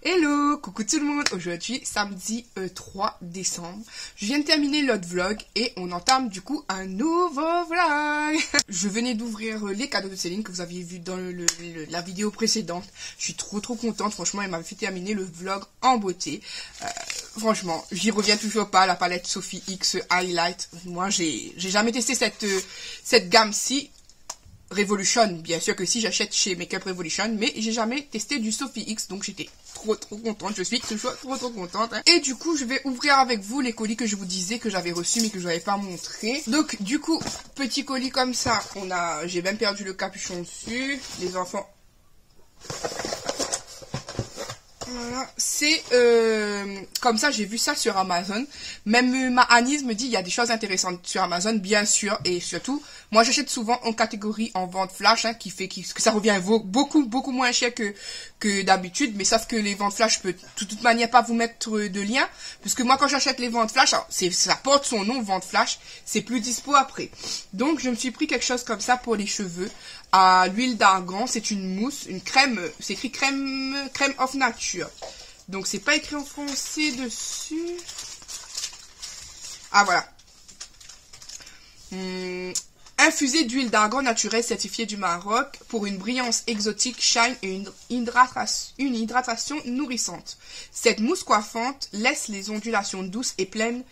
Hello, coucou tout le monde. Aujourd'hui, samedi 3 décembre. Je viens de terminer l'autre vlog et on entame du coup un nouveau vlog. Je venais d'ouvrir les cadeaux de Céline que vous aviez vu dans la vidéo précédente. Je suis trop contente. Franchement, elle m'a fait terminer le vlog en beauté. Franchement, j'y reviens toujours pas. La palette Sophie X Highlight. Moi, j'ai jamais testé cette gamme-ci. Revolution, bien sûr que si j'achète chez Makeup Revolution, mais j'ai jamais testé du Sophie X, donc j'étais trop contente, je suis toujours trop contente. Hein. Et du coup, je vais ouvrir avec vous les colis que je vous disais que j'avais reçus mais que je n'avais pas montré. Donc du coup, petit colis comme ça, j'ai même perdu le capuchon dessus, les enfants. Voilà, c'est comme ça, j'ai vu ça sur Amazon. Même ma Anise me dit il y a des choses intéressantes sur Amazon, bien sûr, et surtout, moi j'achète souvent en catégorie en vente flash, hein, que ça revient beaucoup moins cher que d'habitude, mais sauf que les ventes flash, je peux de toute manière pas vous mettre de lien, parce que moi quand j'achète les ventes flash, ça porte son nom, vente flash, c'est plus dispo après. Donc je me suis pris quelque chose comme ça pour les cheveux, à l'huile d'argan, c'est une mousse, une crème, c'est écrit crème of nature. Donc c'est pas écrit en français dessus. Ah voilà. Infusée d'huile d'argan naturelle certifiée du Maroc pour une brillance exotique, shine et une hydratation nourrissante. Cette mousse coiffante laisse les ondulations douces et pleines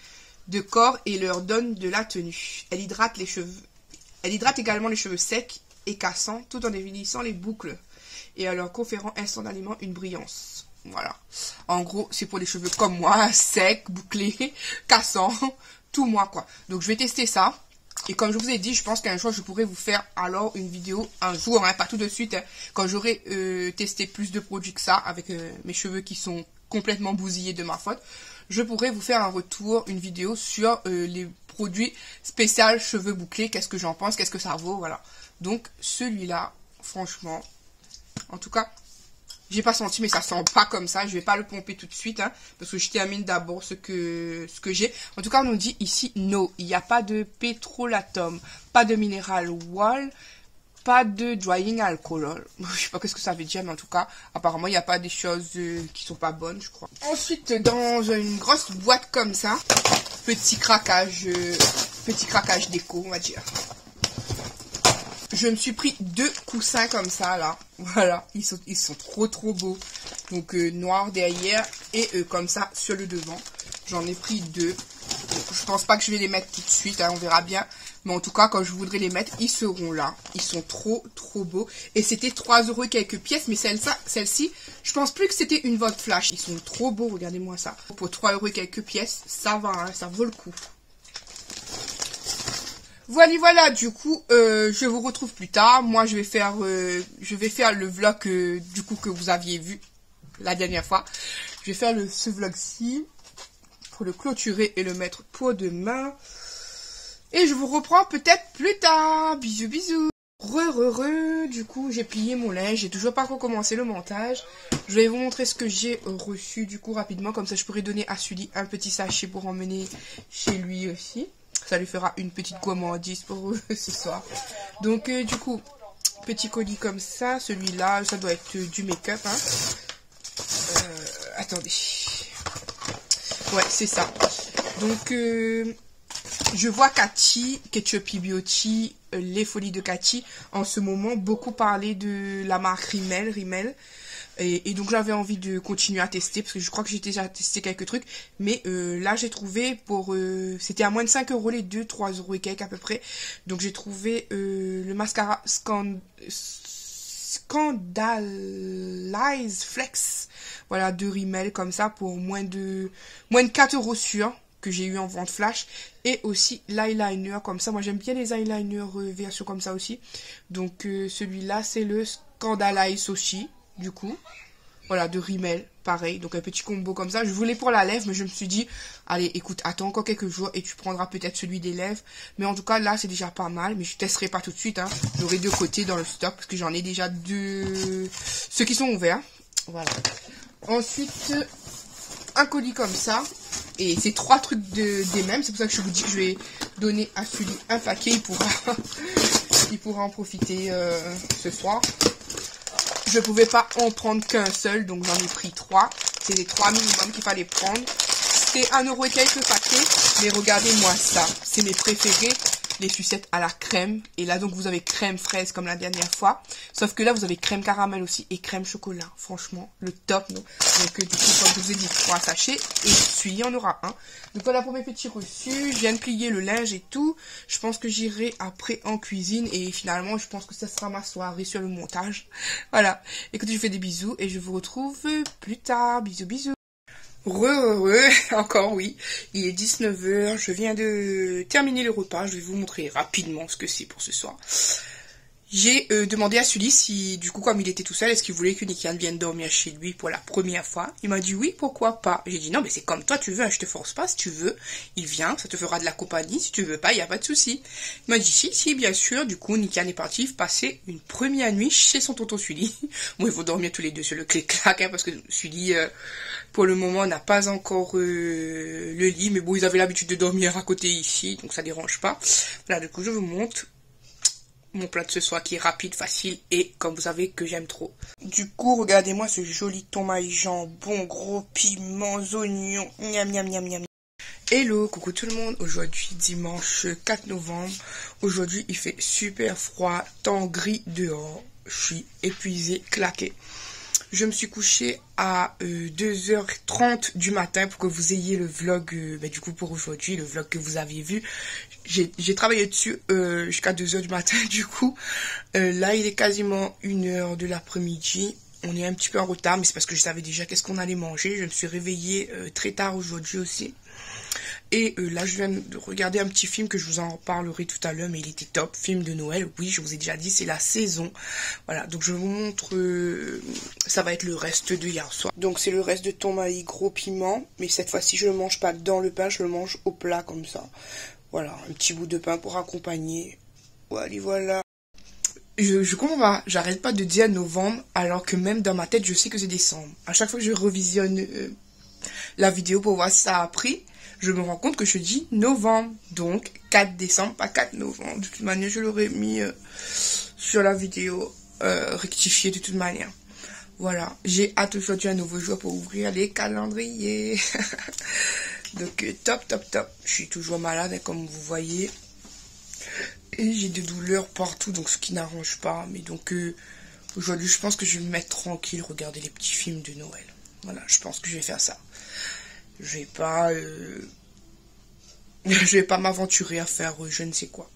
de corps et leur donne de la tenue. Elle hydrate les cheveux. Elle hydrate également les cheveux secs et cassants tout en définissant les boucles et en leur conférant instantanément une brillance. Voilà. En gros, c'est pour les cheveux comme moi, secs, bouclés, cassants, tout moi quoi. Donc je vais tester ça. Et comme je vous ai dit, je pense qu'un jour je pourrai vous faire alors une vidéo, un jour, hein, pas tout de suite, hein, quand j'aurai testé plus de produits que ça, avec mes cheveux qui sont complètement bousillés de ma faute, je pourrai vous faire un retour, une vidéo sur les produits spéciaux cheveux bouclés, qu'est-ce que j'en pense, qu'est-ce que ça vaut, voilà. Donc celui-là, franchement, en tout cas, j'ai pas senti, mais ça sent pas comme ça. Je vais pas le pomper tout de suite, hein, parce que je termine d'abord ce que j'ai. En tout cas, on nous dit ici, no, il n'y a pas de pétrolatum, pas de mineral oil, pas de drying alcohol. Je sais pas ce que ça veut dire, mais en tout cas, apparemment, il n'y a pas des choses qui sont pas bonnes, je crois. Ensuite, dans une grosse boîte comme ça, petit craquage déco, on va dire. Je me suis pris 2 coussins comme ça, là. Voilà, ils sont trop beaux. Donc, noir derrière et comme ça sur le devant. J'en ai pris 2. Donc, je pense pas que je vais les mettre tout de suite, hein, on verra bien. Mais en tout cas, quand je voudrais les mettre, ils seront là. Ils sont trop beaux. Et c'était 3 € quelques pièces. Mais celle-ci, je pense plus que c'était une vente flash. Ils sont trop beaux, regardez-moi ça. Pour 3 € quelques pièces, ça va, hein, ça vaut le coup. Voilà, du coup, je vous retrouve plus tard. Moi, je vais faire le vlog du coup que vous aviez vu la dernière fois. Je vais faire ce vlog-ci pour le clôturer et le mettre pour demain. Et je vous reprends peut-être plus tard. Bisous. Du coup, j'ai plié mon linge. J'ai toujours pas recommencé le montage. Je vais vous montrer ce que j'ai reçu du coup rapidement. Comme ça, je pourrais donner à Sully un petit sachet pour emmener chez lui aussi. Ça lui fera une petite gourmandise pour ce soir. Donc, du coup, petit colis comme ça. Celui-là, ça doit être du make-up. Hein. Attendez. Ouais, c'est ça. Donc, je vois Cathy, Ketchup Beauty, les folies de Cathy, en ce moment, beaucoup parler de la marque Rimmel. Et donc j'avais envie de continuer à tester parce que je crois que j'ai déjà testé quelques trucs, mais là j'ai trouvé c'était à moins de 5 € les deux, 3 € et quelques à peu près. Donc j'ai trouvé le mascara Scandalize Flex, voilà, de Rimmel comme ça pour moins de 4 € sûr, que j'ai eu en vente flash, et aussi l'eyeliner comme ça. Moi j'aime bien les eyeliners version comme ça aussi. Donc celui-là c'est le Scandalize aussi. Du coup, voilà, de Rimmel, pareil, donc un petit combo comme ça. Je voulais pour la lèvre, mais je me suis dit, allez, écoute, attends encore quelques jours et tu prendras peut-être celui des lèvres. Mais en tout cas, là, c'est déjà pas mal, mais je testerai pas tout de suite, hein. J'aurai 2 côtés dans le stock, parce que j'en ai déjà 2, ceux qui sont ouverts. Voilà. Ensuite, un colis comme ça, et c'est 3 trucs des mêmes, c'est pour ça que je vous dis que je vais donner à Sully un paquet, il pourra en profiter ce soir. Je pouvais pas en prendre qu'un seul, donc j'en ai pris 3. C'est les 3 minimum qu'il fallait prendre. C'est 1 € et quelques paquets, mais regardez-moi ça. C'est mes préférés, les sucettes à la crème. Et là, donc, vous avez crème fraise comme la dernière fois. Sauf que là, vous avez crème caramel aussi et crème chocolat. Franchement, le top. Donc du coup, comme je vous ai dit, 3 sachets. Et celui-là, il y en aura un. Donc voilà pour mes petits reçus. Je viens de plier le linge et tout. Je pense que j'irai après en cuisine. Et finalement, je pense que ça sera ma soirée sur le montage. Voilà. Écoutez, je vous fais des bisous et je vous retrouve plus tard. Bisous, bisous. Encore oui, il est 19 h, je viens de terminer le repas, je vais vous montrer rapidement ce que c'est pour ce soir. J'ai demandé à Sully si, du coup, comme il était tout seul, est-ce qu'il voulait que Nikian vienne dormir chez lui pour la première fois. Il m'a dit oui, pourquoi pas. J'ai dit non, mais c'est comme toi, tu veux, hein, je te force pas, si tu veux. Il vient, ça te fera de la compagnie, si tu veux pas, il n'y a pas de souci. Il m'a dit si, bien sûr. Du coup, Nikian est parti passer une première nuit chez son tonton Sully. Bon, ils vont dormir tous les deux sur le clic-clac, hein, parce que Sully, pour le moment, n'a pas encore le lit. Mais bon, ils avaient l'habitude de dormir à côté ici, donc ça dérange pas. Voilà, du coup, je vous montre mon plat de ce soir qui est rapide, facile et comme vous savez que j'aime trop. Du coup, regardez-moi ce joli tomate jambon, gros piments, oignons, miam miam miam miam. Hello, coucou tout le monde. Aujourd'hui, dimanche 4 novembre. Aujourd'hui, il fait super froid, temps gris dehors. Je suis épuisée, claquée. Je me suis couchée à 2h30 du matin pour que vous ayez le vlog, du coup pour aujourd'hui, le vlog que vous aviez vu. J'ai travaillé dessus jusqu'à 2h du matin du coup. Là, il est quasiment 1h de l'après-midi. On est un petit peu en retard, mais c'est parce que je savais déjà qu'est-ce qu'on allait manger. Je me suis réveillée très tard aujourd'hui aussi. Et là, je viens de regarder un petit film que je vous en parlerai tout à l'heure, mais il était top. Film de Noël, oui, je vous ai déjà dit, c'est la saison. Voilà, donc je vous montre, ça va être le reste de hier soir. Donc c'est le reste de tomate gros piment, mais cette fois-ci, je le mange pas dans le pain, je le mange au plat comme ça. Voilà, un petit bout de pain pour accompagner. Voilà. Je comprends pas, j'arrête pas de dire novembre, alors que même dans ma tête, je sais que c'est décembre. À chaque fois que je revisionne la vidéo pour voir si ça a pris, je me rends compte que je dis novembre. Donc, 4 décembre, pas 4 novembre. De toute manière, je l'aurais mis sur la vidéo rectifiée de toute manière. Voilà, j'ai hâte aujourd'hui un nouveau jour pour ouvrir les calendriers. Donc, top. Je suis toujours malade, hein, comme vous voyez. Et j'ai des douleurs partout, donc ce qui n'arrange pas. Mais donc, aujourd'hui, je pense que je vais me mettre tranquille, regarder les petits films de Noël. Voilà, je pense que je vais faire ça. Je vais pas m'aventurer à faire je ne sais quoi.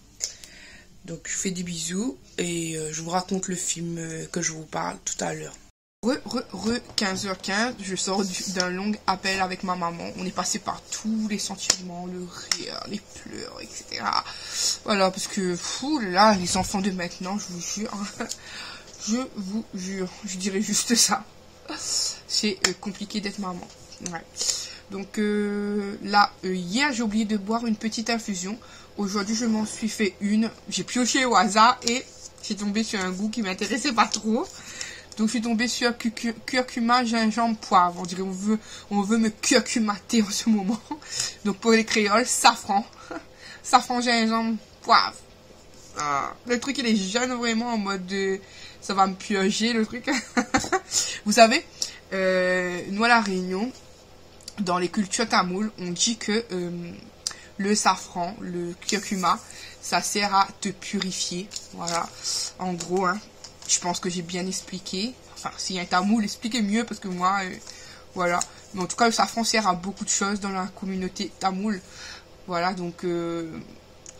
Donc je fais des bisous et je vous raconte le film que je vous parle tout à l'heure. 15h15, je sors d'un long appel avec ma maman. On est passé par tous les sentiments, le rire, les pleurs, etc. Voilà, parce que là, les enfants de maintenant, je vous jure, je dirais juste ça. C'est compliqué d'être maman. Ouais. Donc là, hier, j'ai oublié de boire une petite infusion. Aujourd'hui, je m'en suis fait une. J'ai pioché au hasard et j'ai tombé sur un goût qui m'intéressait pas trop. Donc, je suis tombée sur curcuma, gingembre, poivre. On dirait on veut me curcumater en ce moment. Donc, pour les créoles, safran. Safran, gingembre, poivre. Le truc, il est jeune vraiment en mode de... Ça va me piocher, le truc. Vous savez, nous à La Réunion, dans les cultures tamoules, on dit que le safran, le curcuma, ça sert à te purifier. Voilà, en gros, hein, je pense que j'ai bien expliqué. Enfin, s'il y a un tamoul, expliquez mieux parce que moi, voilà. Mais en tout cas, le safran sert à beaucoup de choses dans la communauté tamoule. Voilà, donc,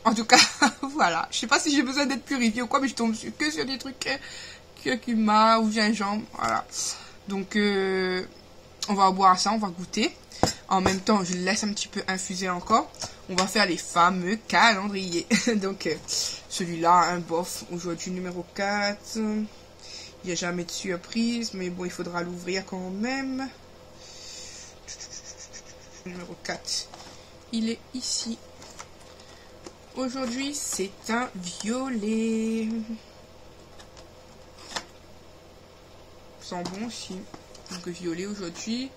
en tout cas, voilà. Je sais pas si j'ai besoin d'être purifié ou quoi, mais je tombe que sur des trucs curcuma ou gingembre. Voilà. Donc, on va boire ça, on va goûter. En même temps, je laisse un petit peu infuser encore. On va faire les fameux calendriers. Donc, celui-là, un bof. Aujourd'hui, numéro 4. Il n'y a jamais de surprise. Mais bon, il faudra l'ouvrir quand même. Numéro 4. Il est ici. Aujourd'hui, c'est un violet. Ça sent bon aussi. Donc, violet aujourd'hui.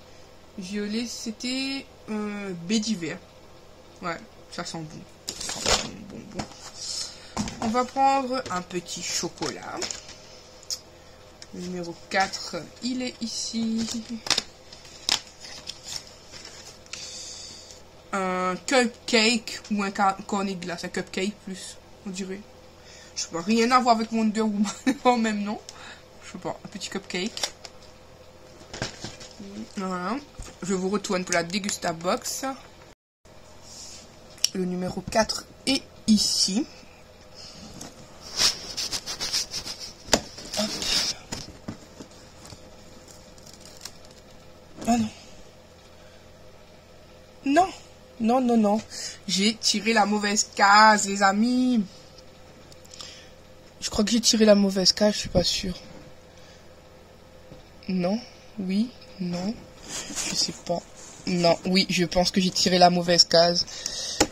Violet, c'était baie d'hiver. Ouais, ça sent bon. Ça sent bon. On va prendre un petit chocolat. Le numéro 4, il est ici. Un cupcake ou un cornet de glace. Un cupcake plus, on dirait. Je sais pas, rien à voir avec Wonder Woman, pas même nom. Je sais pas, un petit cupcake. Voilà. Je vous retourne pour la Degusta Box. Le numéro 4 est ici. Hop. Ah non. Non. Non, non, non. J'ai tiré la mauvaise case, les amis. Je crois que j'ai tiré la mauvaise case, je suis pas sûre. Non. Oui. Non. Je sais pas. Non. Oui, je pense que j'ai tiré la mauvaise case.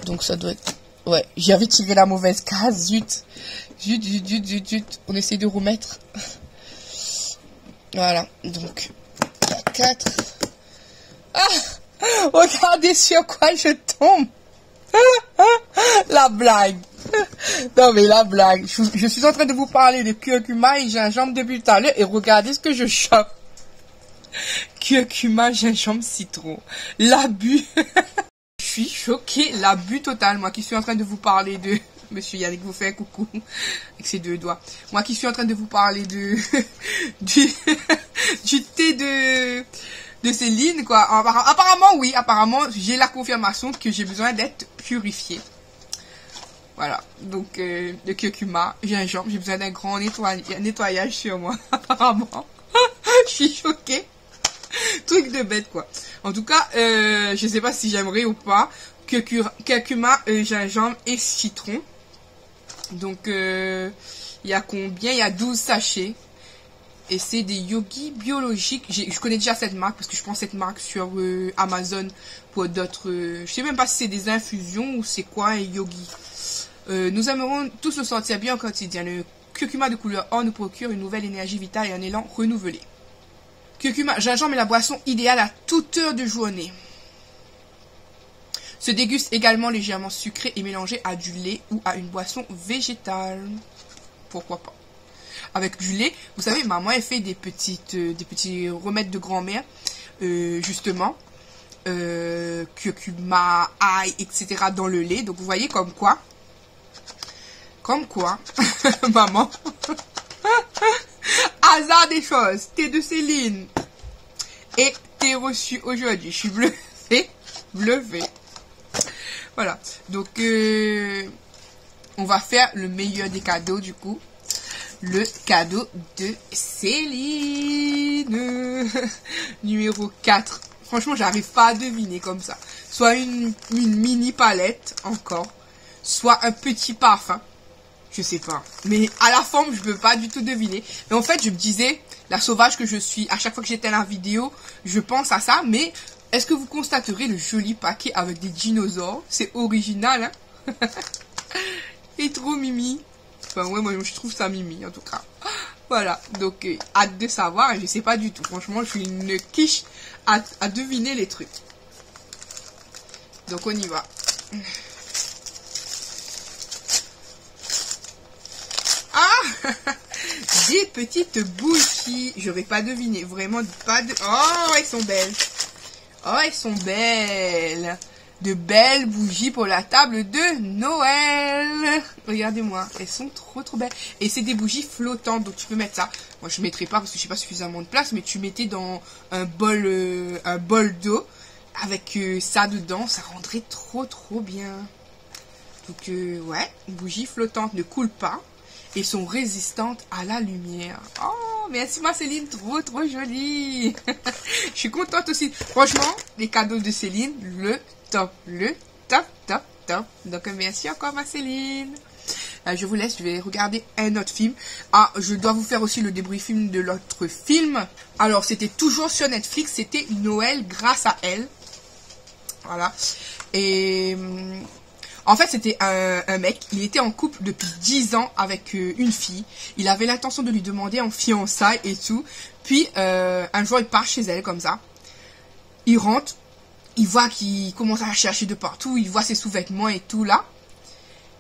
Donc ça doit être... Ouais, j'avais tiré la mauvaise case. Zut. Zut, zut, zut, zut, zut. On essaie de remettre. Voilà. Donc, la 4. Ah! Regardez sur quoi je tombe. La blague. Non mais la blague. Je suis en train de vous parler de curcuma et gingembre depuis tout à l'heure et regardez ce que je chope. Curcuma, gingembre, citron. L'abus. Je suis choquée. L'abus total. Moi qui suis en train de vous parler de... Monsieur Yannick vous fait un coucou. Avec ses 2 doigts. Moi qui suis en train de vous parler de... du thé de Céline, quoi. Apparemment, oui. Apparemment, j'ai la confirmation que j'ai besoin d'être purifiée. Voilà. Donc, le curcuma, gingembre, j'ai besoin d'un grand nettoyage sur moi. Apparemment. Je suis choquée. Truc de bête, quoi. En tout cas, je sais pas si j'aimerais ou pas. Curcuma, gingembre et citron. Donc, il y a combien? Il y a 12 sachets. Et c'est des yogis biologiques. Je connais déjà cette marque parce que je prends cette marque sur Amazon pour d'autres... je sais même pas si c'est des infusions ou c'est quoi un yogi. Nous aimerons tous nous sentir bien au quotidien. Le curcuma de couleur or nous procure une nouvelle énergie vitale et un élan renouvelé. Curcuma, gingembre est la boisson idéale à toute heure de journée. Se déguste également légèrement sucré et mélangé à du lait ou à une boisson végétale. Pourquoi pas? Avec du lait, vous savez, maman elle fait des petits remèdes de grand-mère, justement, curcuma, ail, etc. dans le lait. Donc vous voyez comme quoi, maman, hasard des choses, thé de Céline et thé reçu aujourd'hui. Je suis bluffée. Voilà, donc on va faire le meilleur des cadeaux du coup. Le cadeau de Céline. Numéro 4. Franchement, j'arrive pas à deviner comme ça. Soit une mini palette, encore. Soit un petit parfum. Je sais pas. Mais à la forme, je peux pas du tout deviner. Mais en fait, je me disais, la sauvage que je suis, à chaque fois que j'éteins la vidéo, je pense à ça. Mais est-ce que vous constaterez le joli paquet avec des dinosaures? C'est original, hein. Et trop mimi. Enfin, ouais, moi, je trouve ça mimi, en tout cas. Voilà. Donc, hâte de savoir. Je sais pas du tout. Franchement, je suis une quiche à deviner les trucs. Donc, on y va. Ah! Des petites bougies. Je vais pas deviner. Vraiment pas de... Oh, elles sont belles. Oh, elles sont belles. De belles bougies pour la table de Noël. Regardez-moi, elles sont trop belles. Et c'est des bougies flottantes, donc tu peux mettre ça. Moi, je ne mettrai pas parce que je n'ai pas suffisamment de place, mais tu mettais dans un bol d'eau avec ça dedans. Ça rendrait trop bien. Donc, ouais, bougies flottantes ne coulent pas et sont résistantes à la lumière. Oh, merci ma Céline, trop jolie. Je suis contente aussi. Franchement, les cadeaux de Céline, le top. Donc, merci encore ma Céline. Je vous laisse, je vais regarder un autre film. Ah, je dois vous faire aussi le débriefing de l'autre film. Alors, c'était toujours sur Netflix, c'était Noël grâce à elle. Voilà. Et... en fait, c'était un mec, il était en couple depuis 10 ans avec une fille. Il avait l'intention de lui demander en fiançailles et tout. Puis, un jour, il part chez elle comme ça. Il rentre, il voit qu'il commence à la chercher de partout. Il voit ses sous-vêtements et tout là.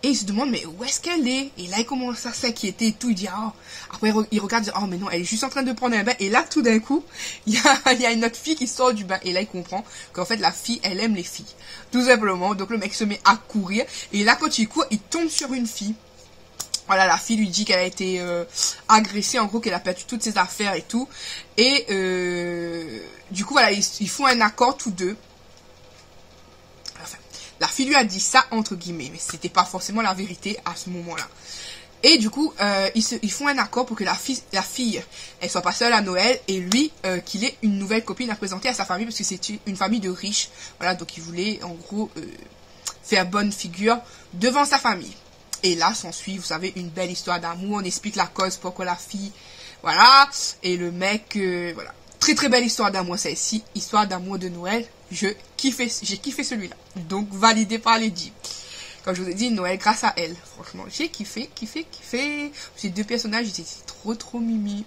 Et il se demande, mais où est-ce qu'elle est? Et là, il commence à s'inquiéter et tout. Il dit, oh. Après, il regarde, il dit, oh, mais non, elle est juste en train de prendre un bain. Et là, tout d'un coup, il y a une autre fille qui sort du bain. Et là, il comprend qu'en fait, la fille, elle aime les filles. Tout simplement. Donc, le mec se met à courir. Et là, quand il court, il tombe sur une fille. Voilà, la fille lui dit qu'elle a été agressée, en gros, qu'elle a perdu toutes ses affaires et tout. Et du coup, voilà, ils font un accord tous deux. Enfin, la fille lui a dit ça, entre guillemets, mais c'était pas forcément la vérité à ce moment-là. Et du coup, ils font un accord pour que la fille, elle soit pas seule à Noël, et lui, qu'il ait une nouvelle copine à présenter à sa famille, parce que c'est une famille de riches. Voilà, donc il voulait, en gros, faire bonne figure devant sa famille. Et là, s'ensuit, vous savez, une belle histoire d'amour. On explique la cause pourquoi la fille, voilà. Et le mec, voilà. Très très belle histoire d'amour, celle-ci. Histoire d'amour de Noël. J'ai kiffé celui-là. Donc, validé par Lady. Comme je vous ai dit, Noël grâce à elle. Franchement, j'ai kiffé. Ces deux personnages, ils étaient trop mimi.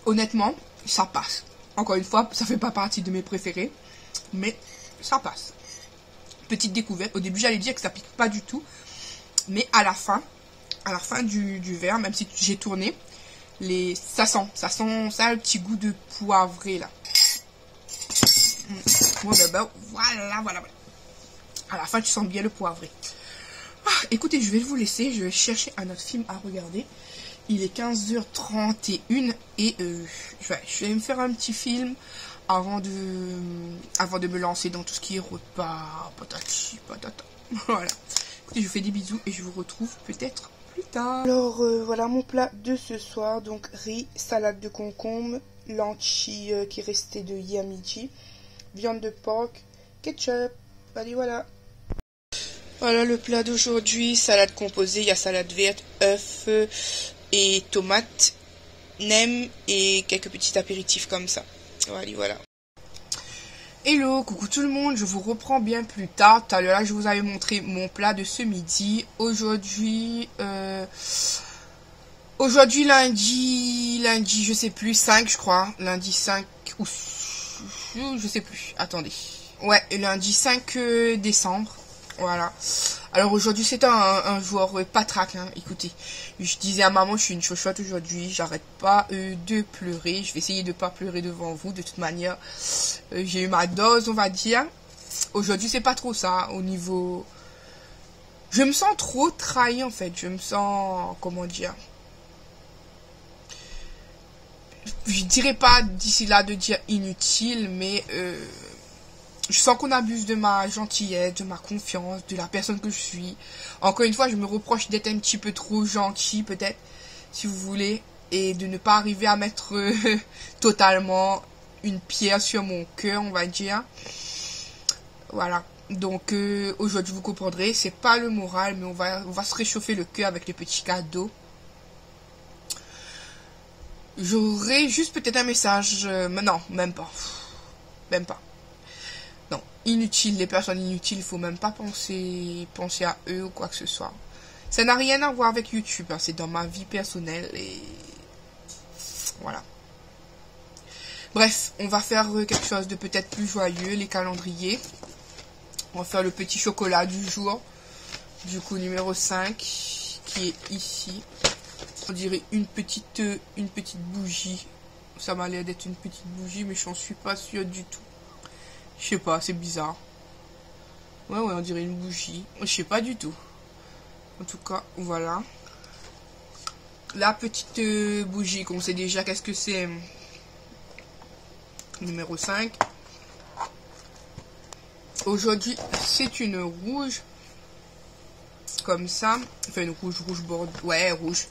Honnêtement, ça passe. Encore une fois, ça fait pas partie de mes préférés, mais ça passe. Petite découverte. Au début, j'allais dire que ça pique pas du tout, mais à la fin du verre, même si j'ai tourné, ça sent le petit goût de poivré là. Voilà. À la fin, tu sens bien le poivré. Ah, écoutez, je vais vous laisser. Je vais chercher un autre film à regarder. Il est 15h31 et je vais me faire un petit film avant de me lancer dans tout ce qui est repas, patati, patata. Voilà. Écoutez, je vous fais des bisous et je vous retrouve peut-être plus tard. Alors, voilà mon plat de ce soir. Donc, riz, salade de concombre, lentilles qui restaient de hier midi, viande de porc, ketchup. Allez, voilà. Voilà le plat d'aujourd'hui. Salade composée, il y a salade verte, œufs et tomates, nem et quelques petits apéritifs comme ça. Voilà. Hello, coucou tout le monde, je vous reprends bien plus tard. Tout à l'heure, je vous avais montré mon plat de ce midi. Aujourd'hui, lundi, je sais plus, 5 je crois. Lundi 5 ou je sais plus, attendez. Ouais, lundi 5 décembre. Voilà. Alors aujourd'hui c'est un jour patraque, hein. Écoutez, je disais à maman, je suis une chochotte aujourd'hui, j'arrête pas de pleurer, je vais essayer de pas pleurer devant vous, de toute manière, j'ai eu ma dose on va dire. Aujourd'hui c'est pas trop ça, au niveau, je me sens trop trahi en fait, je me sens, comment dire, je dirais pas d'ici là de dire inutile, mais je sens qu'on abuse de ma gentillesse, de ma confiance, de la personne que je suis. Encore une fois, je me reproche d'être un petit peu trop gentil, peut-être, si vous voulez, et de ne pas arriver à mettre totalement une pierre sur mon cœur, on va dire. Voilà. Donc, aujourd'hui, vous comprendrez, c'est pas le moral, mais on va se réchauffer le cœur avec les petits cadeaux. J'aurais juste peut-être un message, mais non, même pas. Même pas. Non, inutile, les personnes inutiles, il faut même pas penser à eux ou quoi que ce soit. Ça n'a rien à voir avec YouTube, hein, c'est dans ma vie personnelle et voilà. Bref, on va faire quelque chose de peut-être plus joyeux, les calendriers. On va faire le petit chocolat du jour, du coup numéro 5, qui est ici. On dirait une petite bougie. Ça m'a l'air d'être une petite bougie, mais je n'en suis pas sûre du tout. Je sais pas, c'est bizarre. Ouais, on dirait une bougie. Je sais pas du tout. En tout cas, voilà. La petite bougie, qu'on sait déjà qu'est-ce que c'est. Numéro 5. Aujourd'hui, c'est une rouge. Comme ça. Enfin, une rouge bord. Ouais, rouge.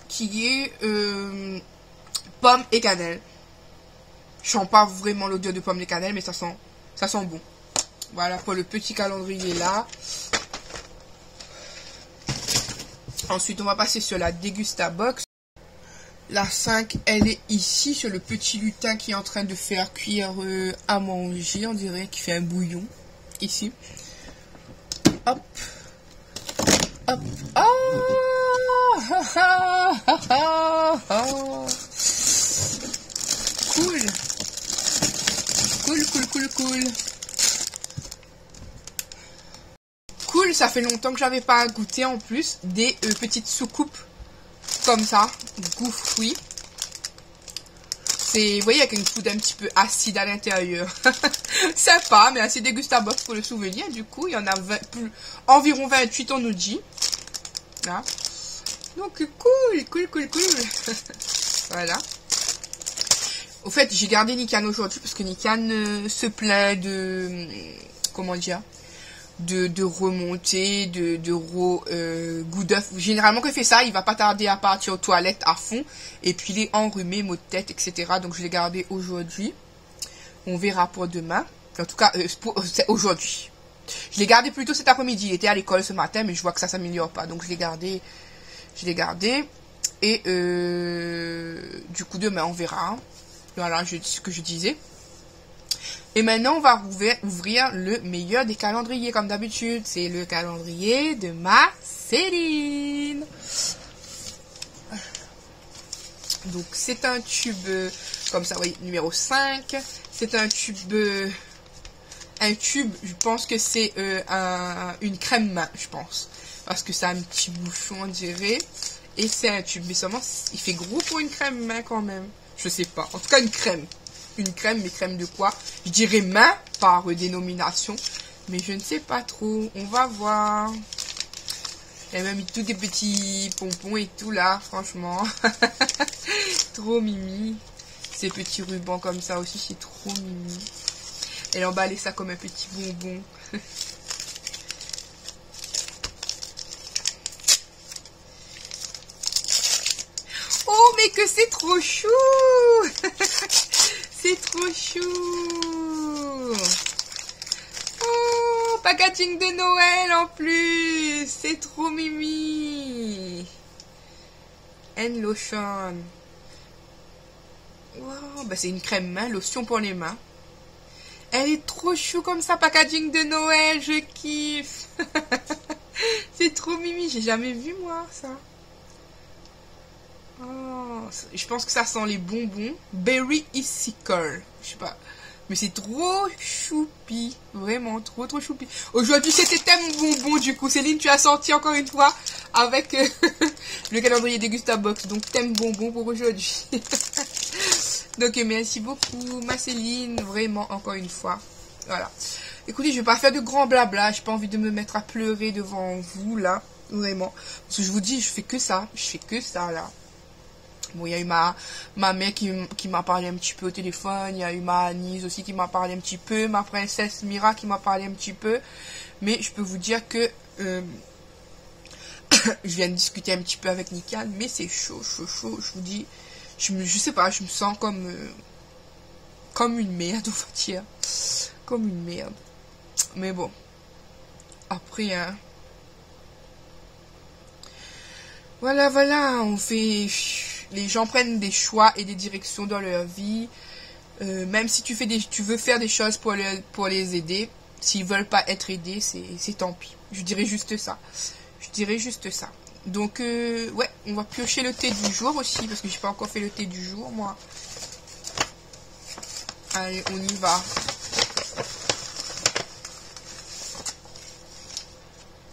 Qui est pomme et cannelle. Je sens pas vraiment l'odeur de pomme et cannelle, mais ça sent bon. Voilà pour le petit calendrier là. Ensuite, on va passer sur la Degustabox. La 5, elle est ici, sur le petit lutin qui est en train de faire cuire à manger, on dirait, qui fait un bouillon. Ici. Hop. Hop. Oh, cool. Cool. Cool, ça fait longtemps que j'avais pas goûté en plus des petites soucoupes comme ça, goût fruits. C'est, vous voyez, avec une poudre un petit peu acide à l'intérieur. Sympa, mais assez dégustable pour le souvenir. Du coup, il y en a environ 28, on nous dit. Là. Donc, cool. Voilà. Au fait, j'ai gardé Nikan aujourd'hui parce que Nikan se plaint de... Comment dire, de remonter, goût d'œuf. Généralement, quand il fait ça, il va pas tarder à partir aux toilettes à fond. Et puis, il est enrhumé, maux de tête, etc. Donc, je l'ai gardé aujourd'hui. On verra pour demain. En tout cas, c'est aujourd'hui. Je l'ai gardé plutôt cet après-midi. Il était à l'école ce matin, mais je vois que ça s'améliore pas. Donc, je l'ai gardé. Et du coup, demain, on verra. Voilà ce que je disais. Et maintenant, on va ouvrir le meilleur des calendriers, comme d'habitude. C'est le calendrier de ma Céline. Donc, c'est un tube, comme ça, vous voyez, numéro 5. C'est un tube, je pense que c'est une crème main, je pense. Parce que ça a un petit bouchon, on dirait. Et c'est un tube, mais seulement, il fait gros pour une crème main quand même. Je sais pas. En tout cas, une crème. Une crème, mais crème de quoi? Je dirais main par dénomination. Mais je ne sais pas trop. On va voir. Elle m'a mis tous des petits pompons et tout là, franchement. Trop mimi. Ces petits rubans comme ça aussi, c'est trop mimi. Elle a emballé ça comme un petit bonbon. Oh, mais que c'est trop chou! C'est trop chou! Oh, packaging de Noël en plus! C'est trop mimi! And lotion. Wow, bah c'est une crème main, lotion pour les mains. Elle est trop chou comme ça, packaging de Noël, je kiffe! C'est trop mimi, j'ai jamais vu moi ça. Oh, je pense que ça sent les bonbons. Berry Icicle. Je sais pas. Mais c'est trop choupi. Vraiment, trop choupi. Aujourd'hui, c'était thème bonbon du coup. Céline, tu as sorti encore une fois avec le calendrier Dégusta Box. Donc, thème bonbon pour aujourd'hui. Donc, merci beaucoup, ma Céline. Vraiment, encore une fois. Voilà. Écoutez, je vais pas faire de grand blabla. J'ai pas envie de me mettre à pleurer devant vous, là. Vraiment. Parce que je vous dis, je fais que ça. Je fais que ça, là. Bon, il y a eu ma mère qui m'a parlé un petit peu au téléphone. Il y a eu ma Anise aussi qui m'a parlé un petit peu. Ma princesse Mira qui m'a parlé un petit peu. Mais je peux vous dire que je viens de discuter un petit peu avec Nikan. Mais c'est chaud. Je vous dis, je sais pas, je me sens comme une merde, on va dire. Comme une merde. Mais bon. Après, hein. Voilà, on fait... Les gens prennent des choix et des directions dans leur vie. Même si tu veux faire des choses pour les aider, s'ils veulent pas être aidés, c'est tant pis. Je dirais juste ça. Donc, ouais, on va piocher le thé du jour aussi, parce que j'ai pas encore fait le thé du jour, moi. Allez, on y va.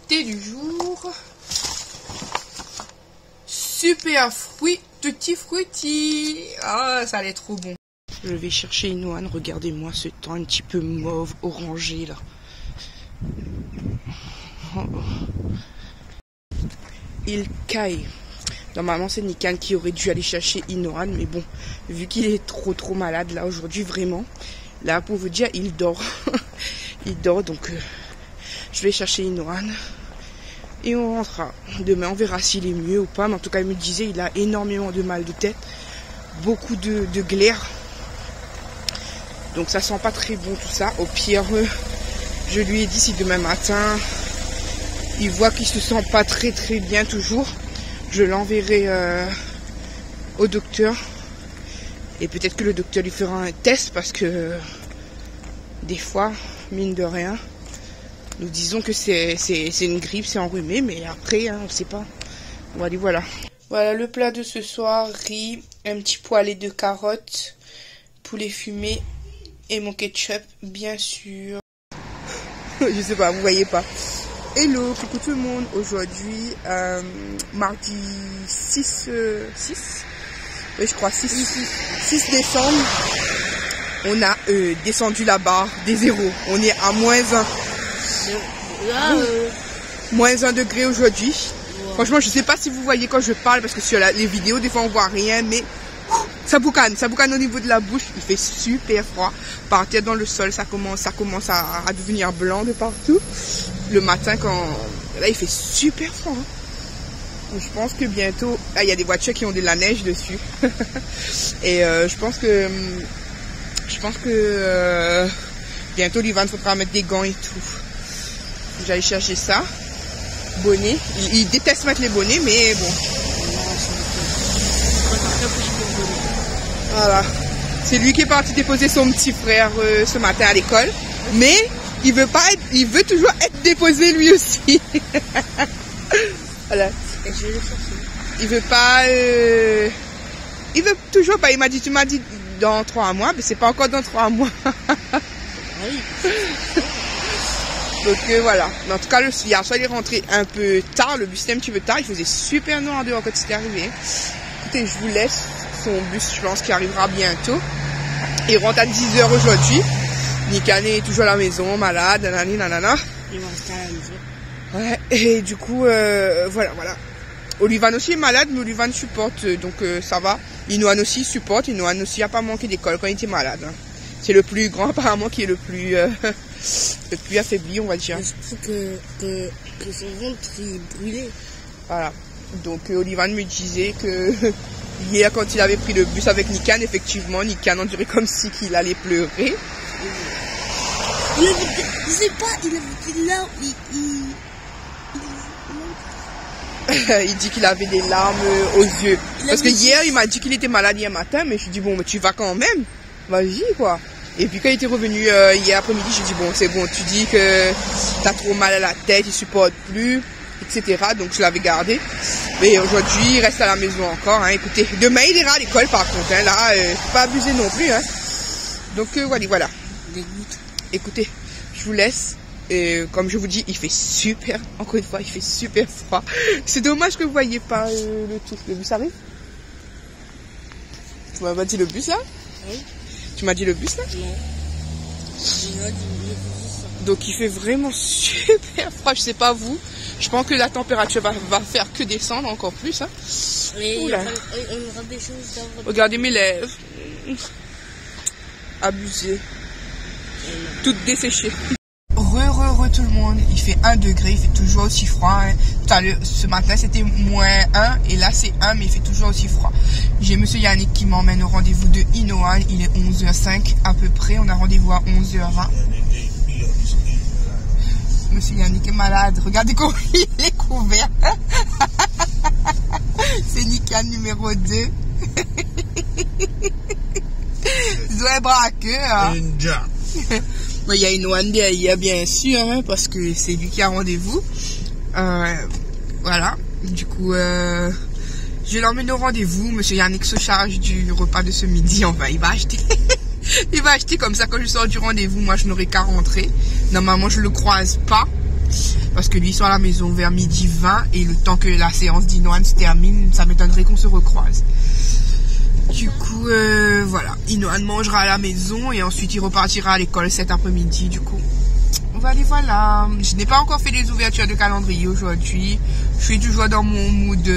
Thé du jour. Super fruit, tutti frutti. Ah, ça allait trop bon. Je vais chercher Inoan. Regardez-moi ce temps un petit peu mauve, orangé là. Oh. Il caille. Normalement, c'est Nikan qui aurait dû aller chercher Inoan, mais bon, vu qu'il est trop malade là aujourd'hui, vraiment. Là, pour vous dire, il dort. Il dort, donc je vais chercher Inoan. Et on rentrera. Demain, on verra s'il est mieux ou pas. Mais en tout cas, il me disait, il a énormément de mal de tête. Beaucoup de glaire. Donc, ça sent pas très bon tout ça. Au pire, je lui ai dit si demain matin, il voit qu'il se sent pas très bien toujours, je l'enverrai au docteur. Et peut-être que le docteur lui fera un test parce que des fois, mine de rien, nous disons que c'est une grippe, c'est enrhumé, mais après, hein, on ne sait pas. Voilà. Voilà le plat de ce soir, riz, un petit poêlé de carottes, poulet fumé et mon ketchup, bien sûr. Je sais pas, vous voyez pas. Hello, coucou tout le monde. Aujourd'hui, mardi 6, oui, je crois 6 décembre. On a descendu la barre des zéros. On est à -1. -1 degré aujourd'hui. Wow. Franchement, je sais pas si vous voyez quand je parle, parce que sur les vidéos, des fois on voit rien, mais ça boucane au niveau de la bouche. Il fait super froid. Par terre dans le sol, ça commence à devenir blanc de partout. Le matin, là, il fait super froid. Hein. Je pense que bientôt, il y a des voitures qui ont de la neige dessus. Et je pense que bientôt l'Ivan faudra mettre des gants et tout. J'allais chercher ça. Bonnet. Il déteste mettre les bonnets, mais bon. Voilà. C'est lui qui est parti déposer son petit frère ce matin à l'école. Mais il veut toujours être déposé lui aussi. Voilà. Il veut pas. Il veut toujours pas. Tu m'as dit dans 3 mois, mais c'est pas encore dans 3 mois. Donc voilà. Mais en tout cas, hier soir, il est rentré un peu tard. Le bus était un petit peu tard. Il faisait super noir dehors quand il est arrivé. Écoutez, je vous laisse son bus, je pense, qui arrivera bientôt. Il rentre à 10h aujourd'hui. Nikan est toujours à la maison, malade, nanana. Il va rester à la maison. Ouais, et du coup, voilà. Olivan aussi est malade, mais Olivan supporte, donc ça va. Inoan aussi supporte. Inoan aussi n'a pas manqué d'école quand il était malade. Hein. C'est le plus grand apparemment qui est le plus affaibli, on va dire. Je trouve que son ventre est brûlé. Voilà. Donc Olivan me disait que hier quand il avait pris le bus avec Nikan, effectivement, Nikan en dirait comme si qu'il allait pleurer. Il avait des larmes. Il dit qu'il avait des larmes aux yeux. Parce que hier, il m'a dit qu'il était malade hier matin, mais je lui ai dit, bon, mais tu vas quand même. Vas-y, quoi. Et puis quand il était revenu hier après-midi, j'ai dit, bon, c'est bon, tu dis que t'as trop mal à la tête, il supporte plus, etc. Donc je l'avais gardé. Mais aujourd'hui, il reste à la maison encore. Hein. Écoutez, demain, il ira à l'école par contre. Hein. Là, faut pas abuser non plus. Hein. Donc voilà. Écoutez, je vous laisse. Et comme je vous dis, il fait encore une fois, il fait super froid. C'est dommage que vous voyez pas le truc. Le bus arrive. Tu m'as pas dit le bus là? Oui. Tu m'as dit le bus là? Non. Donc il fait vraiment super froid. Je sais pas vous. Je pense que la température va faire que descendre encore plus. Hein. On aura des choses. Regardez mes lèvres. Abusé. Toutes desséchées. Tout le monde, il fait 1 degré, il fait toujours aussi froid. Hein. Ce matin c'était -1 et là c'est 1, mais il fait toujours aussi froid. J'ai monsieur Yannick qui m'emmène au rendez-vous de Inoan. Il est 11h05 à peu près, on a rendez-vous à 11h20. Monsieur Yannick est malade, regardez comment il est couvert. C'est Nikan numéro 2. Zoé braqueux. Hein. Il y a Inoan derrière, bien sûr, hein, parce que c'est lui qui a rendez-vous. Voilà. Du coup, je l'emmène au rendez-vous. Monsieur Yannick se charge du repas de ce midi. Enfin, il va acheter. Il va acheter comme ça quand je sors du rendez-vous. Moi, je n'aurai qu'à rentrer. Normalement, je le croise pas. Parce que lui, il sort à la maison vers 12h20. Et le temps que la séance d'Inoan se termine, ça m'étonnerait qu'on se recroise. Du coup, voilà. Inoan mangera à la maison et ensuite il repartira à l'école cet après-midi. Du coup, voilà. Je n'ai pas encore fait les ouvertures de calendrier aujourd'hui. Je suis toujours dans mon mood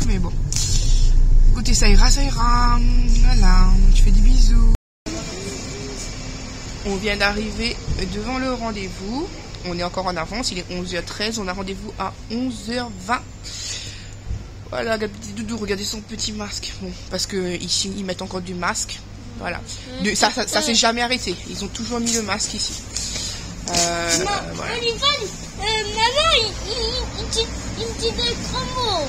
mais bon. Écoutez, ça ira. Voilà. Je fais des bisous. On vient d'arriver devant le rendez-vous. On est encore en avance. Il est 11h13. On a rendez-vous à 11h20. Voilà, regardez petit doudou, regardez son petit masque. Bon, parce que ici ils mettent encore du masque. Voilà. Ça s'est jamais arrêté. Ils ont toujours mis le masque ici. Voilà. Maman, il dit des gros mots.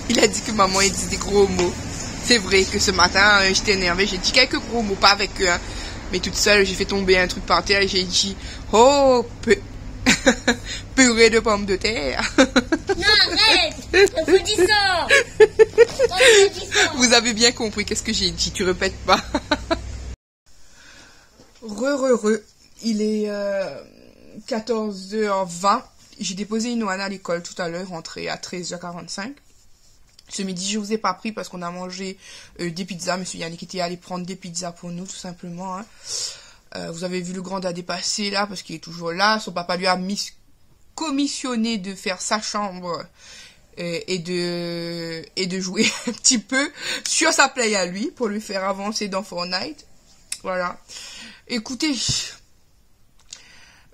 Il a dit que maman il dit des gros mots. C'est vrai que ce matin j'étais énervée. J'ai dit quelques gros mots, pas avec eux. Hein. Mais toute seule, j'ai fait tomber un truc par terre et j'ai dit oh Purée de pommes de terre. Non, arrête. On peut dire ça. On peut dire ça. Vous avez bien compris, qu'est-ce que j'ai dit, tu répètes pas. Il est 14h20. J'ai déposé Inoana à l'école tout à l'heure, rentrée à 13h45. Ce midi, je vous ai pas pris parce qu'on a mangé des pizzas. Monsieur Yannick était allé prendre des pizzas pour nous, tout simplement. Hein. Vous avez vu le grand dadé passer là, parce qu'il est toujours là. Son papa lui a commissionné de faire sa chambre et de jouer un petit peu sur sa play à lui pour lui faire avancer dans Fortnite. Voilà. Écoutez,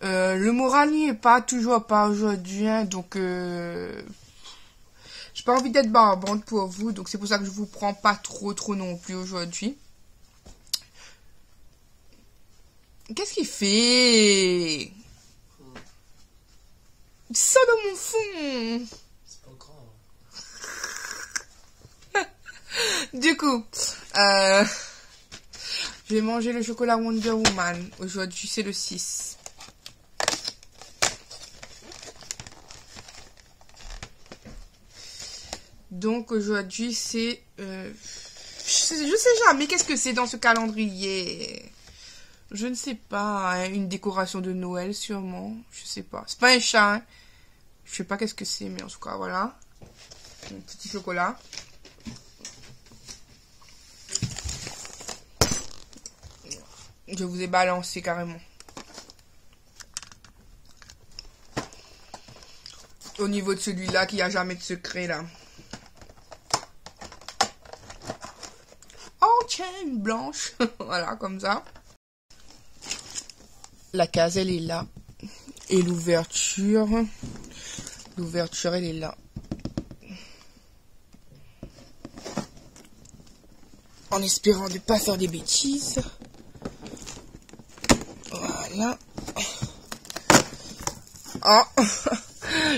le moral n'y est pas, toujours pas aujourd'hui, hein, donc j'ai pas envie d'être barbante pour vous, donc c'est pour ça que je vous prends pas trop non plus aujourd'hui. Qu'est-ce qu'il fait? Ça dans mon fond. C'est pas grave. Du coup, je vais manger le chocolat Wonder Woman. Aujourd'hui, c'est le 6. Donc, aujourd'hui, c'est... je sais jamais qu'est-ce que c'est dans ce calendrier. Je ne sais pas. Hein, une décoration de Noël, sûrement. Je sais pas. C'est pas un chat. Hein. Je sais pas qu'est-ce que c'est, mais en tout cas, voilà. Un petit chocolat. Je vous ai balancé carrément. Au niveau de celui-là, qui a jamais de secret, là. Oh, tiens, une blanche. Voilà, comme ça. La case, elle est là. Et l'ouverture... L'ouverture, elle est là. En espérant de ne pas faire des bêtises. Voilà. Oh.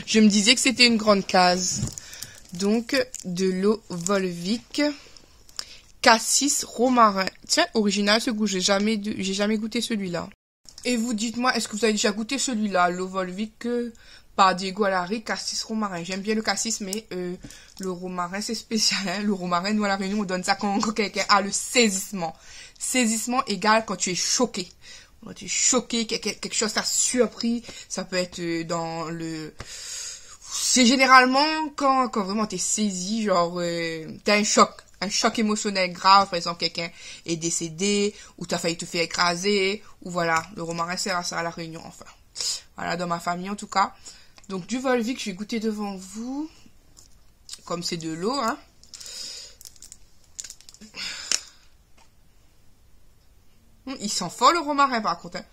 Je me disais que c'était une grande case. Donc, de l'eau Volvic. Cassis romarin. Tiens, original ce goût. J'ai jamais goûté celui-là. Et vous dites-moi, est-ce que vous avez déjà goûté celui-là, l'eau Volvic par Diego Alari, cassis romarin. J'aime bien le cassis, mais le romarin, c'est spécial. Hein. Le romarin, nous, à La Réunion, on donne ça quand quelqu'un a le saisissement. Saisissement égale quand tu es choqué. Quand tu es choqué, quelque chose t'a surpris. Ça peut être dans le... C'est généralement quand vraiment t'es saisi, genre, t'as un choc. Un choc émotionnel grave, par exemple, quelqu'un est décédé, ou t'as failli te faire écraser, ou voilà. Le romarin sert à ça à La Réunion, enfin. Voilà, dans ma famille, en tout cas. Donc, du Volvic, je vais goûter devant vous. Comme c'est de l'eau, hein. Il sent fort, le romarin, par contre, hein.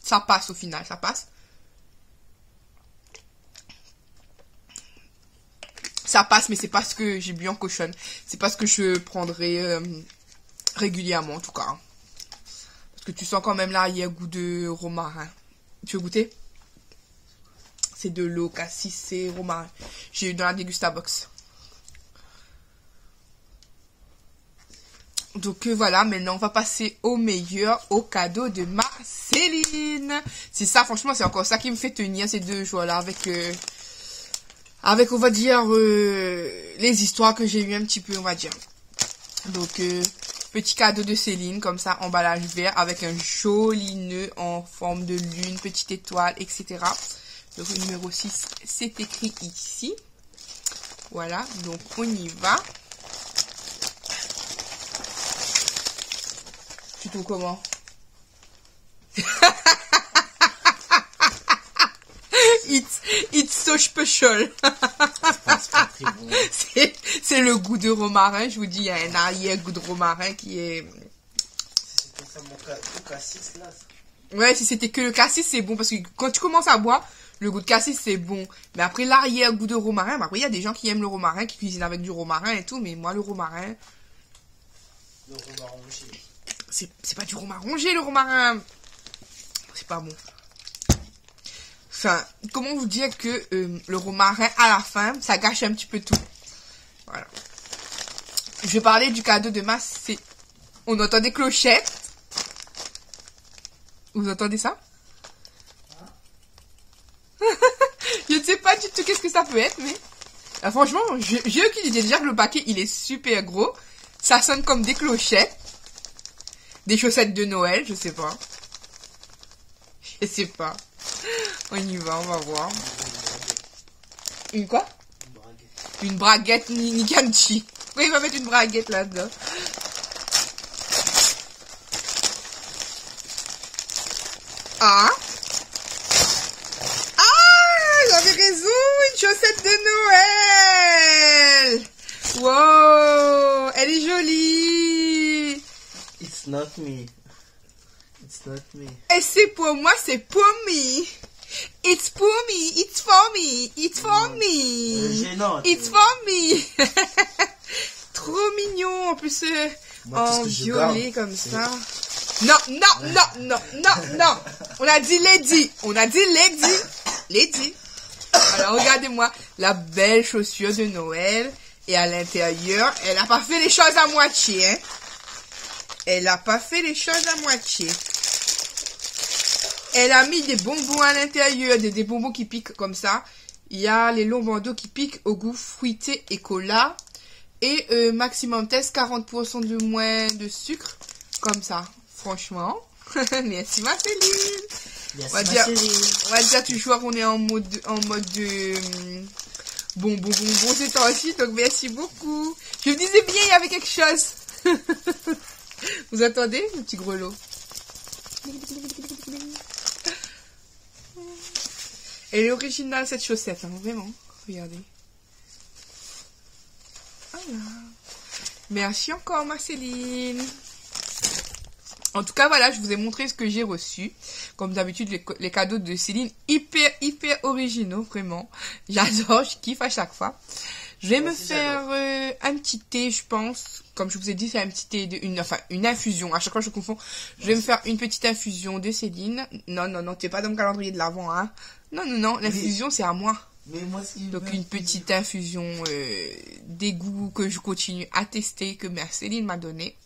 Ça passe, au final, ça passe. Ça passe, mais c'est pas ce que j'ai bu en cochonne. C'est pas ce que je prendrai régulièrement, en tout cas. Parce que tu sens quand même l'arrière-goût de romarin. Tu veux goûter? C'est de l'eau, cassis, c'est romarin. J'ai eu dans la Dégustabox. Donc voilà, maintenant on va passer au meilleur, au cadeau de ma Céline. C'est ça, franchement, c'est encore ça qui me fait tenir ces 2 jours-là avec, on va dire, les histoires que j'ai eues un petit peu, on va dire. Donc, petit cadeau de Céline, comme ça, emballage vert, avec un joli nœud en forme de lune, petite étoile, etc. Donc, le numéro 6, c'est écrit ici. Voilà, donc on y va. Tu trouves comment? It's so special. C'est le goût de romarin, je vous dis, il y a un arrière-goût de romarin qui est... C'était ça mon cassis là. Ouais, si c'était que le cassis, c'est bon, parce que quand tu commences à boire, le goût de cassis, c'est bon. Mais après, l'arrière-goût de romarin, après, il y a des gens qui aiment le romarin, qui cuisinent avec du romarin et tout, mais moi, le romarin... Le romarin rongé. C'est pas du romarin rongé, le romarin. C'est pas bon. Enfin, comment vous dire que le romarin, à la fin, ça gâche un petit peu tout. Voilà. Je vais parler du cadeau de ma On entend des clochettes. Vous entendez ça? Je ne sais pas du tout qu'est-ce que ça peut être, mais... Ah, franchement, j'ai aucune idée. Déjà que le paquet, il est super gros. Ça sonne comme des clochettes. Des chaussettes de Noël, je sais pas. Je sais pas. On y va, on va voir. Une quoi? Une braguette Nikanchi. Pourquoi il va mettre une braguette là-dedans? Ah! Ah! J'avais raison! Une chaussette de Noël! Wow! Elle est jolie! It's not me. It's not me. Et c'est pour moi, c'est pour me. It's for me, it's for me, it's for me. Gênante. It's for me. Trop mignon, en plus Moi, tout ce en que je violet garde, comme c'est- ça. Non, non, non, non, non, non. On a dit lady. On a dit lady. Lady. Alors regardez-moi la belle chaussure de Noël. Et à l'intérieur, elle a pas fait les choses à moitié, hein. Elle a pas fait les choses à moitié. Elle a mis des bonbons à l'intérieur, des bonbons qui piquent comme ça. Il y a les longs bandeaux qui piquent au goût fruité et cola. Et maximum test, 40% de moins de sucre. Comme ça, franchement. Merci Marceline. Yes, On va ma dire- chérie. On va dire toujours qu'on est en mode de bonbons ces temps-ci. Donc merci beaucoup. Je me disais bien, il y avait quelque chose. Vous entendez le petit grelot? Elle est originale cette chaussette, hein, vraiment. Regardez. Voilà. Merci encore Marceline. En tout cas, voilà, je vous ai montré ce que j'ai reçu. Comme d'habitude, les cadeaux de Céline, hyper originaux, vraiment. J'adore, je kiffe à chaque fois. Je vais Moi me aussi, faire un petit thé, je pense. Comme je vous ai dit, c'est un petit thé, une infusion. À chaque fois, je confonds. Je vais me faire une petite infusion de Céline. Non, t'es pas dans le calendrier de l'avant, hein. Non, l'infusion, c'est à moi. Mais moi, si. Donc, une petite infusion d'égout que je continue à tester, que Marceline m'a donné.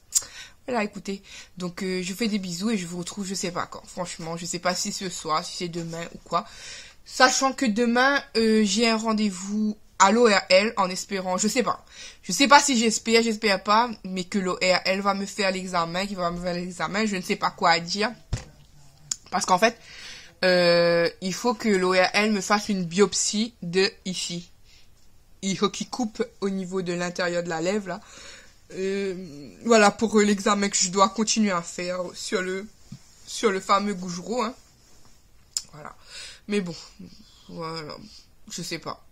Voilà, écoutez. Donc, je fais des bisous et je vous retrouve, je sais pas quand. Franchement, je sais pas si ce soir, si c'est demain ou quoi. Sachant que demain, j'ai un rendez-vous à l'ORL en espérant, je sais pas si j'espère pas, mais que l'ORL va me faire l'examen, je ne sais pas quoi dire. Parce qu'en fait, il faut que l'ORL me fasse une biopsie de ici. Il faut qu'il coupe au niveau de l'intérieur de la lèvre, là. Voilà, pour l'examen que je dois continuer à faire sur le fameux Gougerot, hein. Voilà. Mais bon, voilà, je sais pas.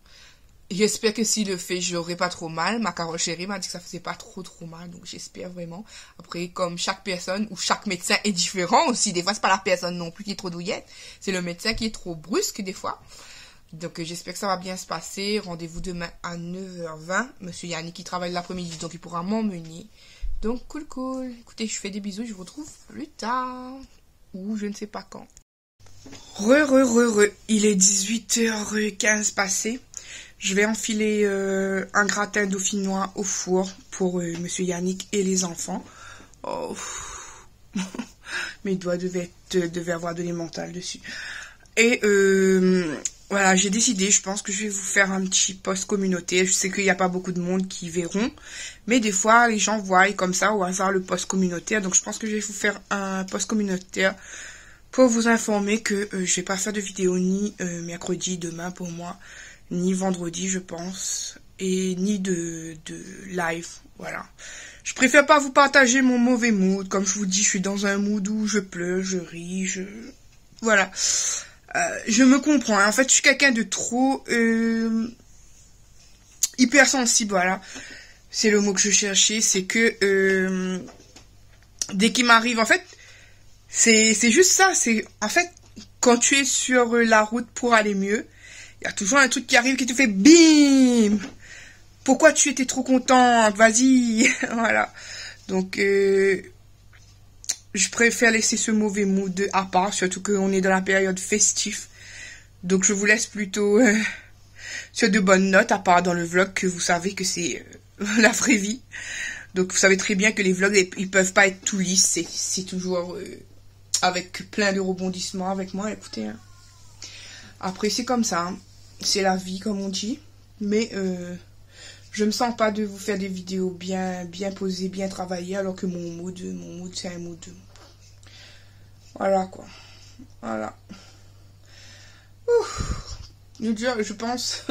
J'espère que s'il le fait, j'aurai pas trop mal. Ma Carole chérie m'a dit que ça faisait pas trop mal, donc j'espère vraiment. Après, comme chaque personne ou chaque médecin est différent aussi, des fois c'est pas la personne non plus qui est trop douillette, c'est le médecin qui est trop brusque des fois. Donc j'espère que ça va bien se passer. Rendez-vous demain à 9h20. Monsieur Yannick qui travaille l'après-midi, donc il pourra m'emmener. Donc cool. Écoutez, je fais des bisous, je vous retrouve plus tard. Ou je ne sais pas quand. Il est 18h15 passé. Je vais enfiler un gratin dauphinois au four pour Monsieur Yannick et les enfants. Oh. Mes doigts devaient avoir de l'emmental dessus. Et voilà, j'ai décidé, je pense que je vais vous faire un petit post communautaire. Je sais qu'il n'y a pas beaucoup de monde qui verront, mais des fois les gens voient comme ça au hasard le post communautaire. Donc je pense que je vais vous faire un post communautaire pour vous informer que je vais pas faire de vidéo ni mercredi, demain pour moi, ni vendredi je pense, et ni de live, voilà. Je préfère pas vous partager mon mauvais mood, comme je vous dis, je suis dans un mood où je pleure, je ris, voilà. Je me comprends, hein. En fait je suis quelqu'un de trop hypersensible, voilà. C'est le mot que je cherchais, c'est que dès qu'il m'arrive, en fait, c'est juste ça, c'est en fait quand tu es sur la route pour aller mieux, il y a toujours un truc qui arrive qui te fait bim. Pourquoi tu étais trop contente? Vas-y, voilà. Donc je préfère laisser ce mauvais mood à part, surtout qu'on est dans la période festive. Donc je vous laisse plutôt sur de bonnes notes, à part dans le vlog que vous savez que c'est la vraie vie. Donc vous savez très bien que les vlogs, ils peuvent pas être tout lisses. C'est toujours avec plein de rebondissements avec moi. Écoutez, hein. Après c'est comme ça. Hein. C'est la vie comme on dit. Mais je me sens pas de vous faire des vidéos bien posées, bien travaillées. Alors que mon mood c'est un mood. Voilà quoi. Voilà. Ouf. Je pense...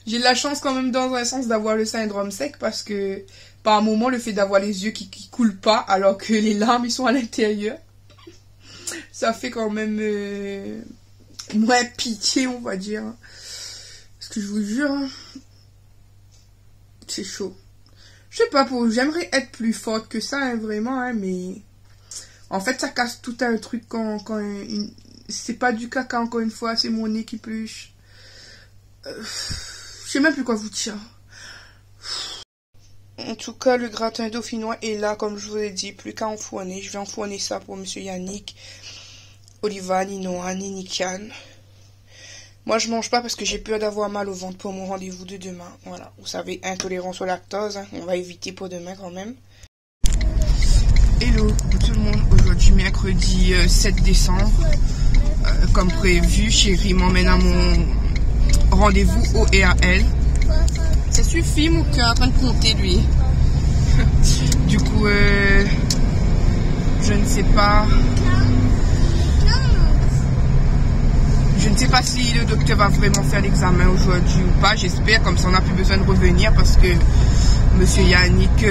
J'ai de la chance quand même dans un sens d'avoir le syndrome sec parce que par un moment le fait d'avoir les yeux qui coulent pas alors que les larmes ils sont à l'intérieur, ça fait quand même moins pitié on va dire. Parce que je vous jure, c'est chaud. Je sais pas, j'aimerais être plus forte que ça hein, vraiment hein, mais en fait ça casse tout un truc quand c'est pas du caca encore une fois, c'est mon nez qui pluche. Je sais même plus quoi vous dire. En tout cas, le gratin dauphinois est là, comme je vous ai dit, plus qu'à enfourner. Je vais enfourner ça pour monsieur Yannick, Oliva, Ninoa, Ninikian. Moi, je mange pas parce que j'ai peur d'avoir mal au ventre pour mon rendez-vous de demain. Voilà, vous savez, intolérance au lactose, hein. On va éviter pour demain quand même. Hello tout le monde, aujourd'hui mercredi 7 décembre. Comme prévu, chérie m'emmène à mon rendez-vous au EAL. Ça suffit mon cœur, en train de compter lui. Du coup, je ne sais pas. Je ne sais pas si le docteur va vraiment faire l'examen aujourd'hui ou pas. J'espère, comme ça on n'a plus besoin de revenir parce que monsieur Yannick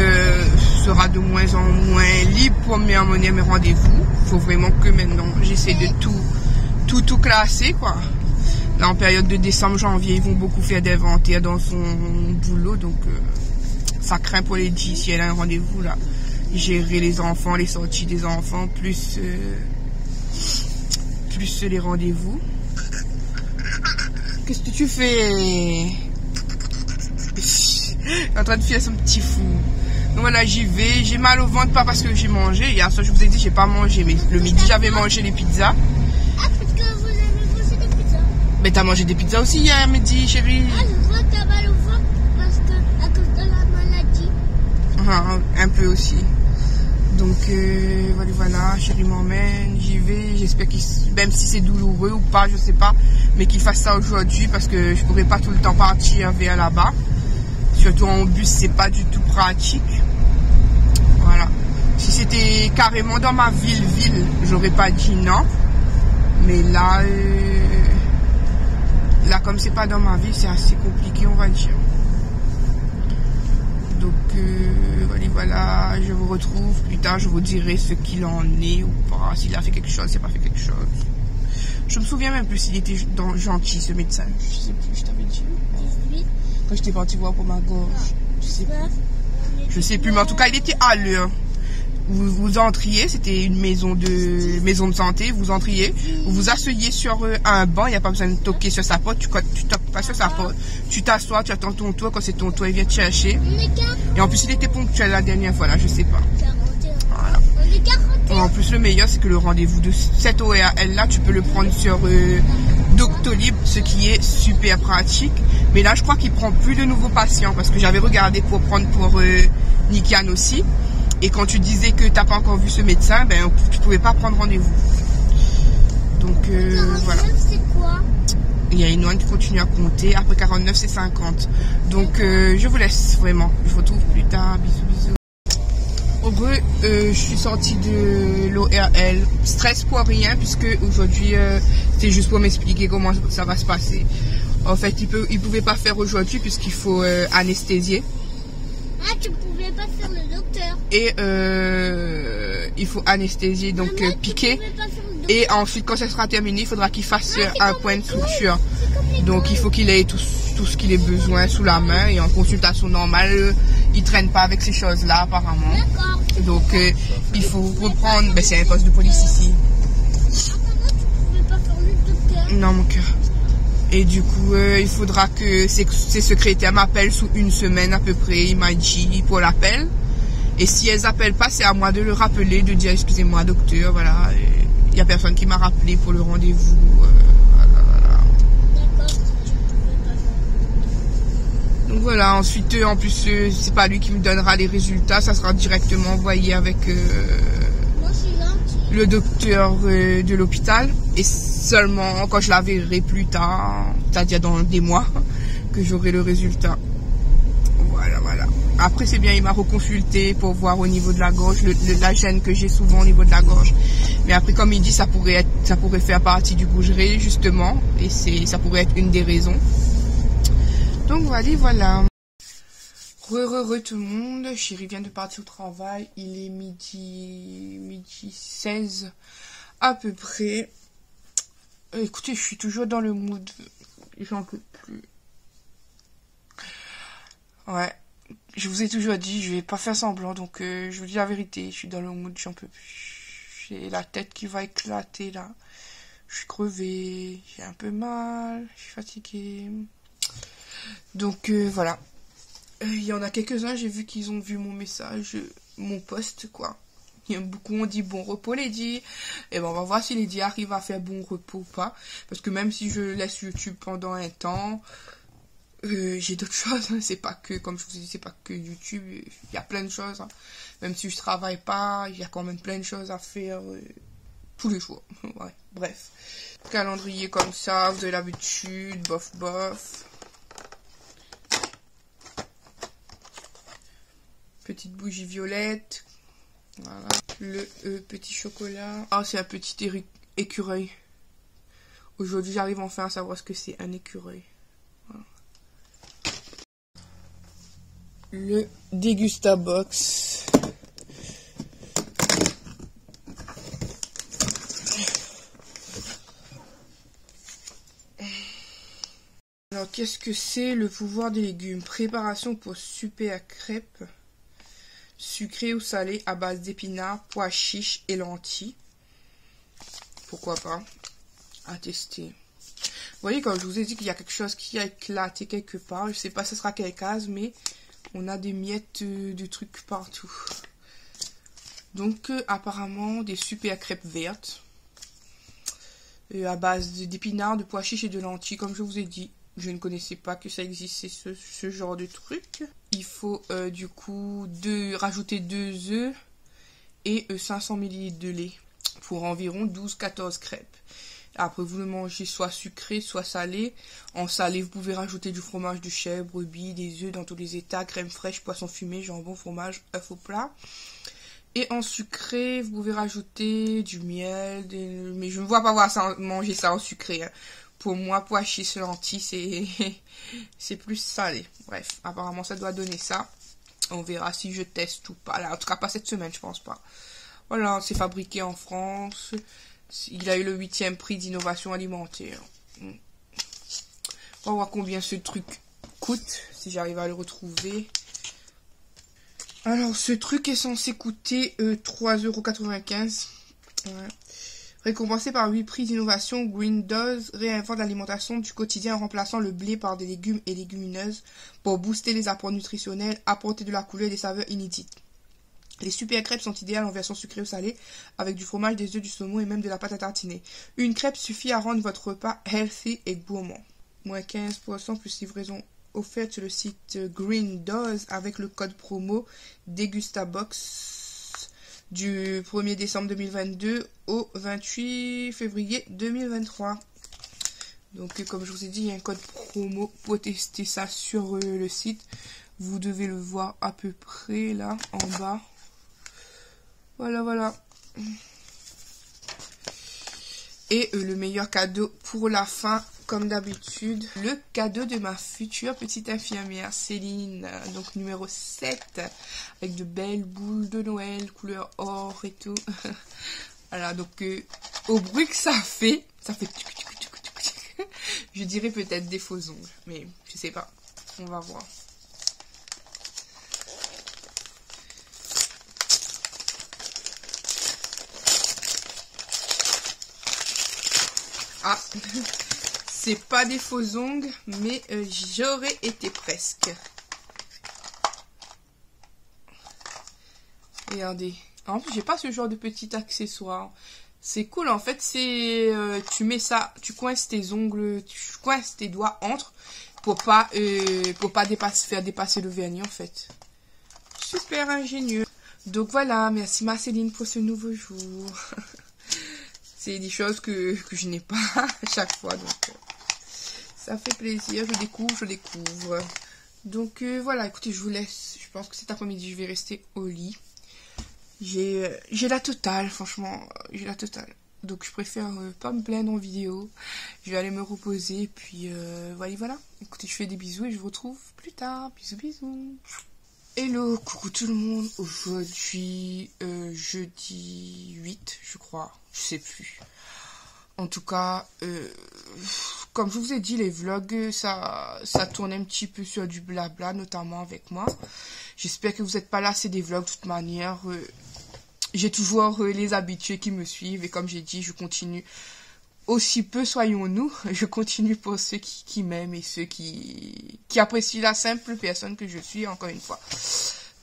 sera de moins en moins libre pour m'emmener à mes rendez-vous. Il faut vraiment que maintenant j'essaie de tout classer quoi. Là, en période de décembre, janvier, ils vont beaucoup faire d'inventaire dans son boulot. Donc, ça craint pour les G si elle a un rendez-vous là. Gérer les enfants, les sorties des enfants, plus les rendez-vous. Qu'est-ce que tu fais? Il est en train de faire son petit fou. Donc voilà, j'y vais. J'ai mal au ventre, pas parce que j'ai mangé. Hier soir, je vous ai dit, j'ai pas mangé. Mais le midi, j'avais mangé les pizzas. Mais t'as mangé des pizzas aussi hier midi, chérie? Ah, je vois que t'as mal au ventre parce que à cause de la maladie. Ah, un peu aussi. Donc voilà, chérie m'emmène, j'y vais. J'espère qu'il, même si c'est douloureux ou pas, je sais pas, mais qu'il fasse ça aujourd'hui parce que je pourrais pas tout le temps partir vers là-bas. Surtout en bus, c'est pas du tout pratique. Voilà. Si c'était carrément dans ma ville, j'aurais pas dit non. Mais là. Là, comme c'est pas dans ma ville, c'est assez compliqué, on va dire. Donc, voilà, je vous retrouve plus tard, je vous dirai ce qu'il en est ou pas, s'il a fait quelque chose, s'il n'a pas fait quelque chose. Je me souviens même plus s'il était gentil, ce médecin. Je sais plus, je t'avais dit. 18. Quand j'étais partie voir pour ma gorge. Je sais plus, mais en tout cas, il était à l'heure. Vous entriez, c'était une maison de santé, vous entriez, vous vous asseyez sur un banc, il n'y a pas besoin de toquer sur sa porte, tu toques pas sur sa porte, tu t'assois, tu attends ton tour, quand c'est ton tour, il vient te chercher. Et en plus, il était ponctuel la dernière fois, là, je sais pas. Voilà. Et en plus, le meilleur, c'est que le rendez-vous de cet ORL là, tu peux le prendre sur Doctolib, ce qui est super pratique. Mais là, je crois qu'il prend plus de nouveaux patients, parce que j'avais regardé pour prendre pour Nikian aussi. Et quand tu disais que tu n'as pas encore vu ce médecin, ben, tu ne pouvais pas prendre rendez-vous. Donc, voilà. C'est quoi? Il y a une oine qui continue à compter. Après 49, c'est 50. Donc, je vous laisse vraiment. Je vous retrouve plus tard. Bisous, bisous. Je suis sortie de l'ORL. Stress pour rien, puisque aujourd'hui, c'est juste pour m'expliquer comment ça va se passer. En fait, il ne pouvait pas faire aujourd'hui, puisqu'il faut anesthésier. Ah, tu pouvais pas faire le docteur. Et il faut anesthésier, donc piquer. Et ensuite, quand ça sera terminé, il faudra qu'il fasse un point de suture. Donc, il faut qu'il ait tout ce qu'il ait besoin sous la main. Et en consultation normale, il traîne pas avec ces choses-là, apparemment. Donc, il faut reprendre. Ben, c'est un poste de police ici. Non, mon cœur. Et du coup, il faudra que ses secrétaires m'appellent sous une semaine à peu près. Il m'a dit pour l'appel. Et si elles n'appellent pas, c'est à moi de le rappeler, de dire excusez-moi docteur, voilà. Il n'y a personne qui m'a rappelé pour le rendez-vous. 1 Donc voilà, ensuite, en plus, c'est pas lui qui me donnera les résultats, ça sera directement envoyé avec Moi, je suis gentil. le docteur de l'hôpital. Et seulement quand je la verrai plus tard, c'est-à-dire dans des mois, que j'aurai le résultat. Voilà, voilà. Après, c'est bien, il m'a reconsulté pour voir au niveau de la gorge, la gêne que j'ai souvent au niveau de la gorge. Mais après, comme il dit, ça pourrait faire partie du bougeré, justement. Et ça pourrait être une des raisons. Donc voilà. Re tout le monde. Chérie vient de partir au travail. Il est midi 16 à peu près. Écoutez, je suis toujours dans le mood. J'en peux plus. Ouais. Je vous ai toujours dit, je vais pas faire semblant, donc je vous dis la vérité, je suis dans le mood, j'en peux plus. J'ai la tête qui va éclater là. Je suis crevée, j'ai un peu mal, je suis fatiguée. Donc voilà. Il y en a quelques-uns, j'ai vu qu'ils ont vu mon message, mon post quoi. Il y a beaucoup ont dit bon repos Lady. Et ben on va voir si Lady arrive à faire bon repos ou pas. Parce que même si je laisse YouTube pendant un temps... j'ai d'autres choses, hein. C'est pas que, comme je vous ai dit, c'est pas que YouTube, il y a plein de choses, hein. Même si je travaille pas, il y a quand même plein de choses à faire tous les jours. Ouais, bref. Calendrier comme ça, vous avez l'habitude, bof bof. Petite bougie violette. Voilà. Le petit chocolat. Ah, c'est un petit écureuil. Aujourd'hui, j'arrive enfin à savoir ce que c'est un écureuil. Le Dégustabox. Alors, qu'est-ce que c'est le pouvoir des légumes? Préparation pour souper à crêpes. Sucré ou salé à base d'épinards, pois chiches et lentilles. Pourquoi pas? À tester. Vous voyez, quand je vous ai dit qu'il y a quelque chose qui a éclaté quelque part, je sais pas ce sera quelle case, mais on a des miettes de trucs partout. Donc, apparemment, des super crêpes vertes. À base d'épinards, de pois chiches et de lentilles, comme je vous ai dit. Je ne connaissais pas que ça existait, ce genre de truc. Il faut, du coup, rajouter 2 œufs et 500 ml de lait pour environ 12-14 crêpes. Après, vous le mangez soit sucré, soit salé. En salé, vous pouvez rajouter du fromage de chèvre, brebis, des œufs dans tous les états, crème fraîche, poisson fumé, jambon, fromage, œuf au plat. Et en sucré, vous pouvez rajouter du miel, mais je ne vois pas manger ça en sucré. Hein. Pour moi, pois chiches, lentilles, c'est plus salé. Bref, apparemment, ça doit donner ça. On verra si je teste ou pas. Là, en tout cas, pas cette semaine, je pense pas. Voilà, c'est fabriqué en France. Il a eu le 8e prix d'innovation alimentaire. On va voir combien ce truc coûte, si j'arrive à le retrouver. Alors, ce truc est censé coûter 3,95 €. Ouais. Récompensé par 8 prix d'innovation, Green Does réinvente l'alimentation du quotidien en remplaçant le blé par des légumes et légumineuses pour booster les apports nutritionnels, apporter de la couleur et des saveurs inédites. Les super crêpes sont idéales en version sucrée ou salée, avec du fromage, des œufs, du saumon et même de la pâte à tartiner. Une crêpe suffit à rendre votre repas healthy et gourmand. Moins 15% plus livraison offerte sur le site Green Does avec le code promo Dégustabox du 1er décembre 2022 au 28 février 2023. Donc comme je vous ai dit, il y a un code promo pour tester ça sur le site. Vous devez le voir à peu près là en bas. Voilà, voilà. Et le meilleur cadeau pour la fin, comme d'habitude, le cadeau de ma future petite infirmière, Céline, donc numéro 7, avec de belles boules de Noël, couleur or et tout. Voilà, donc au bruit que ça fait je dirais peut-être des faux ongles, mais je sais pas, on va voir. Ah, c'est pas des faux ongles, mais j'aurais été presque. Regardez. En plus, j'ai pas ce genre de petit accessoire. C'est cool, en fait, c'est... tu mets ça, tu coinces tes ongles, tu coinces tes doigts entre pour pas faire dépasser le vernis en fait. Super ingénieux. Donc voilà, merci Marceline pour ce nouveau jour. C'est des choses que je n'ai pas à chaque fois, donc ça fait plaisir, je découvre. Donc voilà, écoutez, je vous laisse. Je pense que cet après-midi, je vais rester au lit. J'ai la totale, franchement, j'ai la totale. Donc je préfère pas me plaindre en vidéo. Je vais aller me reposer, et puis voilà. Écoutez, je fais des bisous et je vous retrouve plus tard. Bisous, bisous. Hello, coucou tout le monde. Aujourd'hui, jeudi 8, je crois. Je sais plus. En tout cas, comme je vous ai dit, les vlogs, ça tourne un petit peu sur du blabla, notamment avec moi. J'espère que vous n'êtes pas là, c'est des vlogs de toute manière. J'ai toujours les habitués qui me suivent et comme j'ai dit, je continue. Aussi peu soyons-nous, je continue pour ceux qui m'aiment et ceux qui apprécient la simple personne que je suis, encore une fois.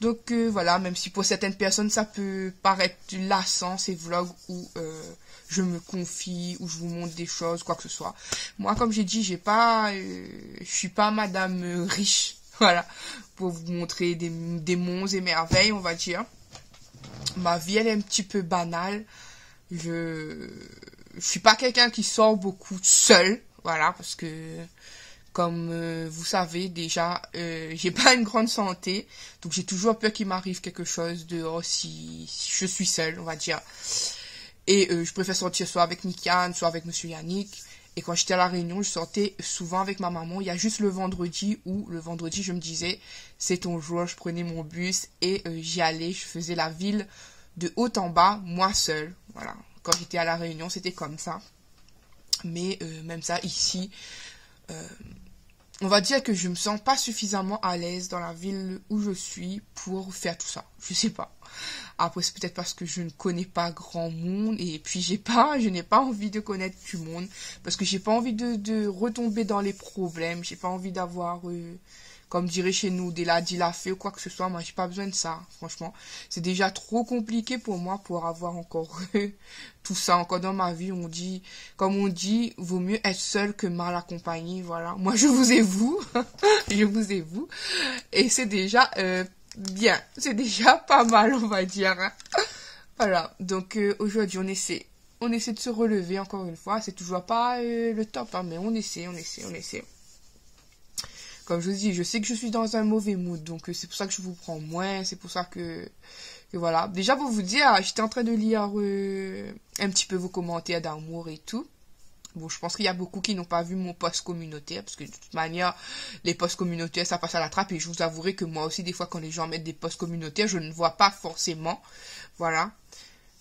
Donc voilà, même si pour certaines personnes ça peut paraître lassant ces vlogs où je me confie, où je vous montre des choses, quoi que ce soit. Moi, comme j'ai dit, je suis pas madame riche, voilà, pour vous montrer des monts et merveilles, on va dire. Ma vie, elle est un petit peu banale. Je suis pas quelqu'un qui sort beaucoup seul, voilà, parce que comme vous savez déjà, j'ai pas une grande santé, donc j'ai toujours peur qu'il m'arrive quelque chose dehors si je suis seule, on va dire. Et je préfère sortir soit avec Nikian, soit avec Monsieur Yannick. Et quand j'étais à La Réunion, je sortais souvent avec ma maman. Il y a juste le vendredi où, le vendredi, je me disais, c'est ton jour, je prenais mon bus et j'y allais, je faisais la ville de haut en bas, moi seule. Voilà. Quand j'étais à La Réunion, c'était comme ça. Mais même ça, ici, on va dire que je me sens pas suffisamment à l'aise dans la ville où je suis pour faire tout ça. Je sais pas. Après, c'est peut-être parce que je ne connais pas grand monde et puis je n'ai pas envie de connaître du monde parce que j'ai pas envie de retomber dans les problèmes. J'ai pas envie d'avoir, comme dirait chez nous, des ladis la fait ou quoi que ce soit. Moi, j'ai pas besoin de ça, franchement. C'est déjà trop compliqué pour moi pour avoir encore tout ça encore dans ma vie. Comme on dit, vaut mieux être seul que mal accompagné. Voilà. Moi, je vous ai vous, je vous ai vous, et c'est déjà bien, c'est déjà pas mal, on va dire. Voilà, donc aujourd'hui on essaie de se relever encore une fois. C'est toujours pas le top, hein, mais on essaie. Comme je vous dis, je sais que je suis dans un mauvais mood, donc c'est pour ça que je vous prends moins, c'est pour ça que voilà. Déjà pour vous dire, j'étais en train de lire un petit peu vos commentaires d'amour et tout. Bon, je pense qu'il y a beaucoup qui n'ont pas vu mon post communautaire, parce que de toute manière, les posts communautaires, ça passe à la trappe, et je vous avouerai que moi aussi, des fois, quand les gens mettent des posts communautaires, je ne vois pas forcément, voilà.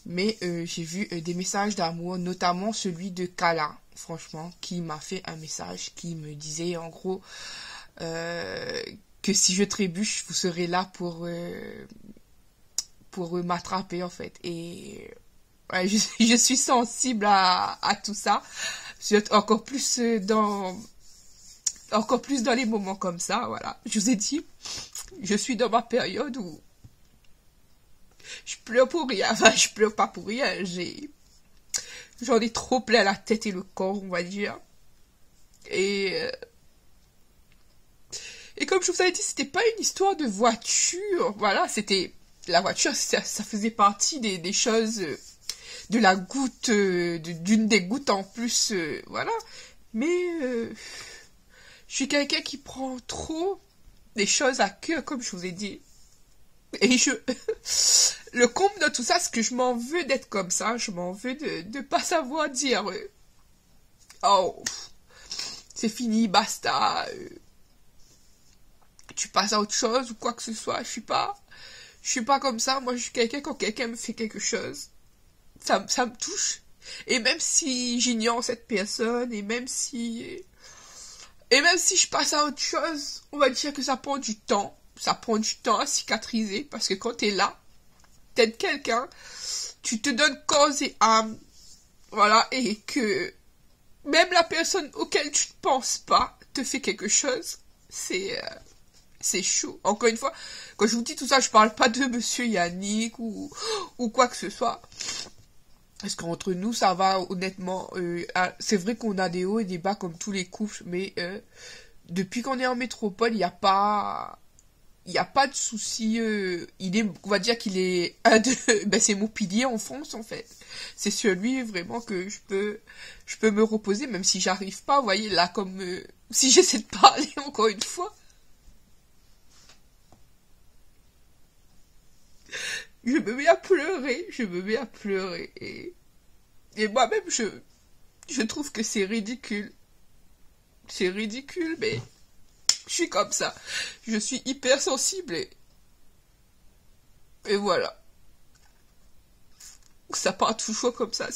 Mais j'ai vu des messages d'amour, notamment celui de Kala, franchement, qui m'a fait un message qui me disait, en gros, que si je trébuche, vous serez là pour m'attraper, en fait. Et ouais, je suis sensible à tout ça. Encore plus dans les moments comme ça, voilà. Je vous ai dit, je suis dans ma période où je pleure pour rien. Enfin, je pleure pas pour rien. J'en ai trop plein la tête et le corps, on va dire. Et comme je vous avais dit, c'était pas une histoire de voiture. Voilà, c'était la voiture, ça faisait partie des choses. De la goutte, d'une des gouttes en plus, voilà. Mais je suis quelqu'un qui prend trop des choses à cœur, comme je vous ai dit. Et le comble de tout ça, c'est que je m'en veux d'être comme ça. Je m'en veux de pas savoir dire, oh, c'est fini, basta. Tu passes à autre chose ou quoi que ce soit. Je suis pas comme ça. Moi, je suis quelqu'un, quand quelqu'un me fait quelque chose, ça me touche. Et même si j'ignore cette personne, et même si je passe à autre chose, on va dire que ça prend du temps. Ça prend du temps à cicatriser, parce que quand t'es là, t'aides quelqu'un, tu te donnes corps et âme, voilà, et que même la personne auquel tu ne penses pas te fait quelque chose, c'est chaud. Encore une fois, quand je vous dis tout ça, je parle pas de Monsieur Yannick ou quoi que ce soit. Parce qu'entre nous, ça va, honnêtement. C'est vrai qu'on a des hauts et des bas comme tous les couples, mais depuis qu'on est en métropole, il n'y a pas de souci. On va dire qu'il est un de, ben c'est mon pilier en France en fait. C'est sur lui vraiment que je peux me reposer, même si j'arrive pas. Vous voyez là, comme si j'essaie de parler encore une fois, je me mets à pleurer, et moi-même je trouve que c'est ridicule. C'est ridicule, mais je suis comme ça. Je suis hypersensible et voilà. Ça part toujours comme ça.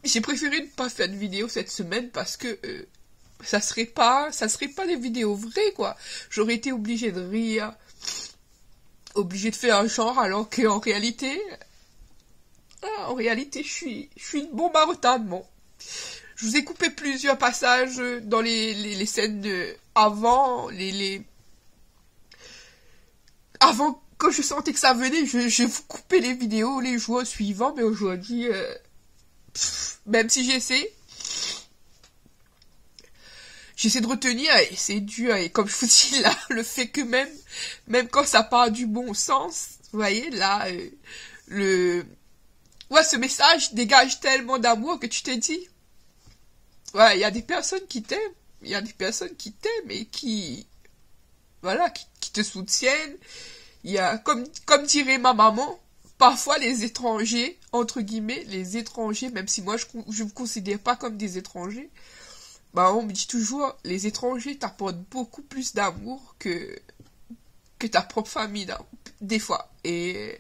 J'ai préféré ne pas faire de vidéo cette semaine parce que ça serait pas des vidéos vraies, quoi. J'aurais été obligée de rire, obligée de faire un genre, alors qu'en réalité, je suis une bombe à retardement. Je vous ai coupé plusieurs passages dans les scènes avant, avant, quand je sentais que ça venait, je vous coupais les vidéos les jours suivants, mais aujourd'hui, même si j'essaie de retenir, et c'est dur, et comme je vous dis là, le fait que même quand ça part du bon sens, vous voyez, là, ce message dégage tellement d'amour que tu te dis, ouais, il y a des personnes qui t'aiment, et qui, voilà, qui te soutiennent. Il y a, comme dirait ma maman, parfois les étrangers, entre guillemets, même si moi je me considère pas comme des étrangers, bah on me dit toujours, les étrangers t'apportent beaucoup plus d'amour que ta propre famille, des fois. Et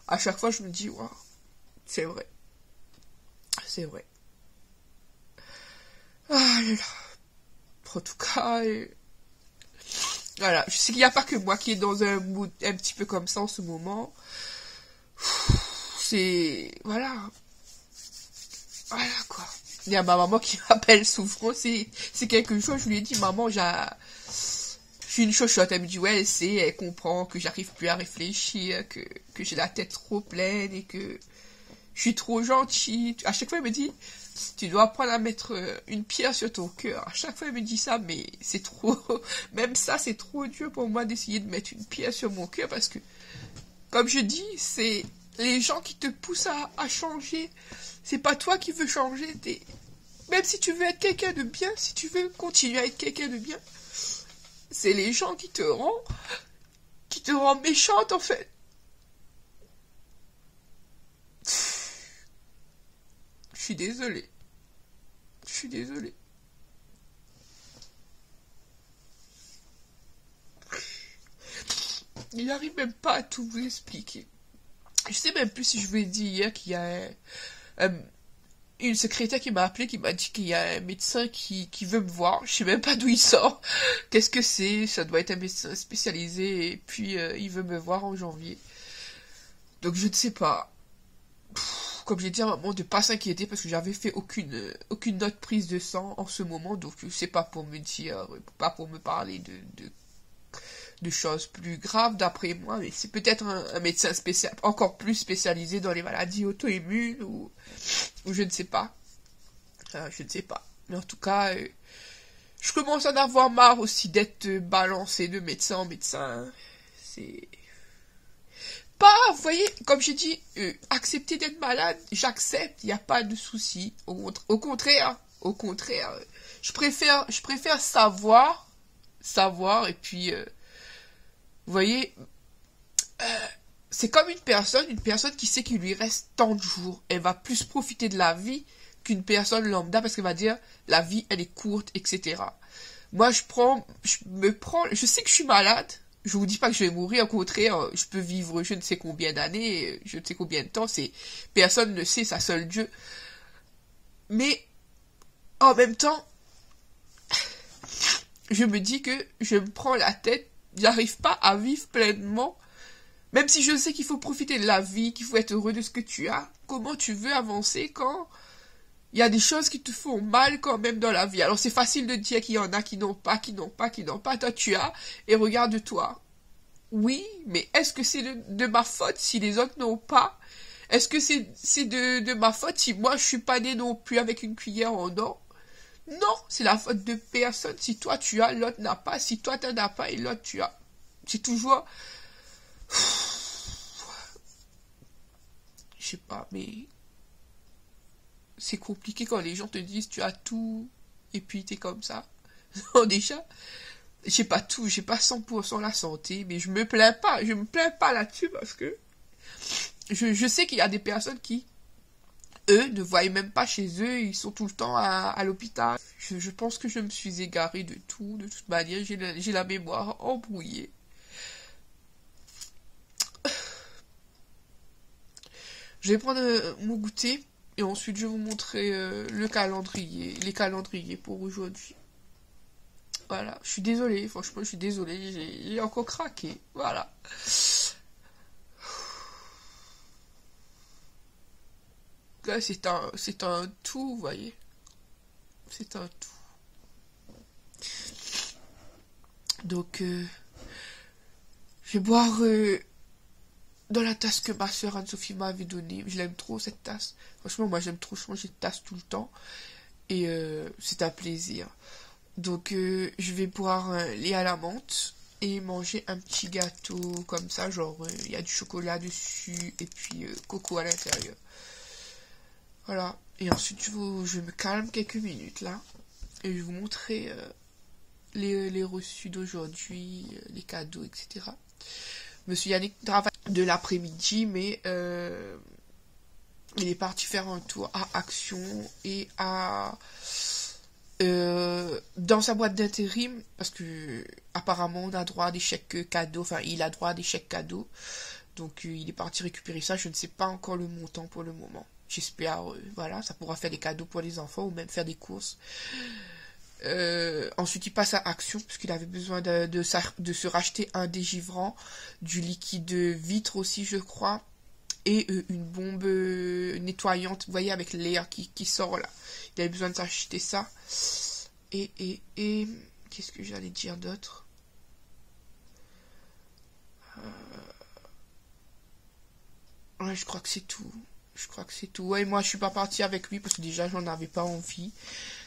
à chaque fois je me dis, waouh, c'est vrai. Ah là là. En tout cas, voilà, je sais qu'il n'y a pas que moi qui est dans un mood un petit peu comme ça en ce moment. C'est... Voilà quoi. Il y a ma maman qui m'appelle souvent, c'est quelque chose, je lui ai dit, maman, je suis une chochotte. Elle me dit, ouais, elle comprend que j'arrive plus à réfléchir, que j'ai la tête trop pleine et que je suis trop gentille. À chaque fois, elle me dit, tu dois apprendre à mettre une pierre sur ton cœur. À chaque fois, elle me dit ça, mais c'est trop... Même ça, c'est trop dur pour moi d'essayer de mettre une pierre sur mon cœur parce que, comme je dis, c'est les gens qui te poussent à changer. C'est pas toi qui veux changer. Même si tu veux être quelqu'un de bien, si tu veux continuer à être quelqu'un de bien, c'est les gens qui te rendent méchante, en fait. Je suis désolée. Il n'arrive même pas à tout vous expliquer. Je sais même plus si je vous ai dit hier qu'il y a une secrétaire qui m'a appelé, qui m'a dit qu'il y a un médecin qui veut me voir. Je sais même pas d'où il sort. Qu'est-ce que c'est? Ça doit être un médecin spécialisé et puis il veut me voir en janvier. Donc je ne sais pas. Comme j'ai dit à maman de pas s'inquiéter parce que j'avais fait aucune autre prise de sang en ce moment, donc c'est pas pour me dire, pas pour me parler de choses plus graves d'après moi, mais c'est peut-être un médecin encore plus spécialisé dans les maladies auto-immunes ou je ne sais pas. Mais en tout cas, je commence à en avoir marre aussi d'être balancé de médecin en médecin. C'est... Pas, vous voyez, comme j'ai dit, accepter d'être malade, j'accepte, il n'y a pas de souci. Au contraire, je préfère savoir, et puis, vous voyez, c'est comme une personne qui sait qu'il lui reste tant de jours, elle va plus profiter de la vie qu'une personne lambda, parce qu'elle va dire, la vie, elle est courte, etc. Moi, je sais que je suis malade, je vous dis pas que je vais mourir, au contraire, je peux vivre je ne sais combien d'années, je ne sais combien de temps, personne ne sait, ça seul Dieu. Mais, en même temps, je me dis que je me prends la tête, j'arrive pas à vivre pleinement, même si je sais qu'il faut profiter de la vie, qu'il faut être heureux de ce que tu as. Comment tu veux avancer quand il y a des choses qui te font mal quand même dans la vie? Alors c'est facile de dire qu'il y en a qui n'ont pas. Toi tu as, et regarde-toi. Oui, mais est-ce que c'est de ma faute si les autres n'ont pas? Est-ce que c'est de ma faute si moi je suis pas née non plus avec une cuillère en or? Non, c'est la faute de personne. Si toi tu as, l'autre n'a pas. Si toi t'en as pas et l'autre tu as. C'est toujours... Je sais pas, mais... C'est compliqué quand les gens te disent tu as tout et puis t'es comme ça. Non, déjà, j'ai pas tout, j'ai pas 100% la santé, mais je me plains pas là-dessus parce que je sais qu'il y a des personnes qui, eux, ne voient même pas chez eux, ils sont tout le temps à l'hôpital. Je pense que je me suis égarée de tout, de toute manière, j'ai la mémoire embrouillée. Je vais prendre mon goûter et ensuite je vais vous montrer les calendriers pour aujourd'hui. Voilà, je suis désolée, franchement je suis désolée, j'ai encore craqué, voilà. Là, c'est un tout, vous voyez. C'est un tout. Donc, je vais boire dans la tasse que ma soeur Anne-Sophie m'avait donnée. Je l'aime trop, cette tasse. Franchement, moi, j'aime trop changer de tasse tout le temps. Et c'est un plaisir. Donc, je vais boire lait à la menthe et manger un petit gâteau comme ça. Genre, il y a du chocolat dessus et puis coco à l'intérieur. Voilà. Et ensuite, je me calme quelques minutes, là. Et je vais vous montrer les reçus d'aujourd'hui, les cadeaux, etc. Monsieur Yannick travaille de l'après-midi, mais il est parti faire un tour à Action et dans sa boîte d'intérim, parce que apparemment on a droit à des chèques cadeaux, enfin il a droit à des chèques cadeaux, donc il est parti récupérer ça. Je ne sais pas encore le montant pour le moment. J'espère, voilà, ça pourra faire des cadeaux pour les enfants ou même faire des courses. Ensuite il passe à Action parce qu'il avait besoin de se racheter un dégivrant, du liquide vitre aussi je crois, et une bombe nettoyante, vous voyez, avec l'air qui sort là. Il avait besoin de s'acheter ça. Et qu'est-ce que j'allais dire d'autre? Ouais, je crois que c'est tout. Ouais, moi je suis pas partie avec lui parce que déjà j'en avais pas envie.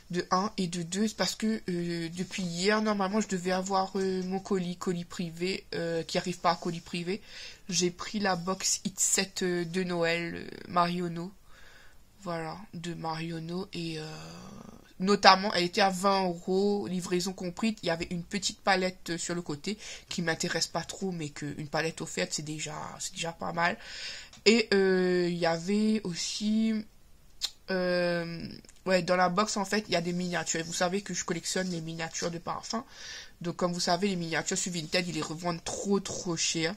De 1 et de 2, c'est parce que depuis hier, normalement, je devais avoir mon colis privé, qui arrive pas à colis privé. J'ai pris la box Hit 7 de Noël, Marionneau. Voilà, de Marionneau. Et notamment, elle était à 20 €, livraison comprise. Il y avait une petite palette sur le côté qui m'intéresse pas trop, mais qu'une palette offerte, c'est déjà pas mal. Et il y avait aussi... ouais, dans la box en fait il y a des miniatures et vous savez que je collectionne les miniatures de parfums, donc comme vous savez les miniatures sur Vinted ils les revendent trop cher,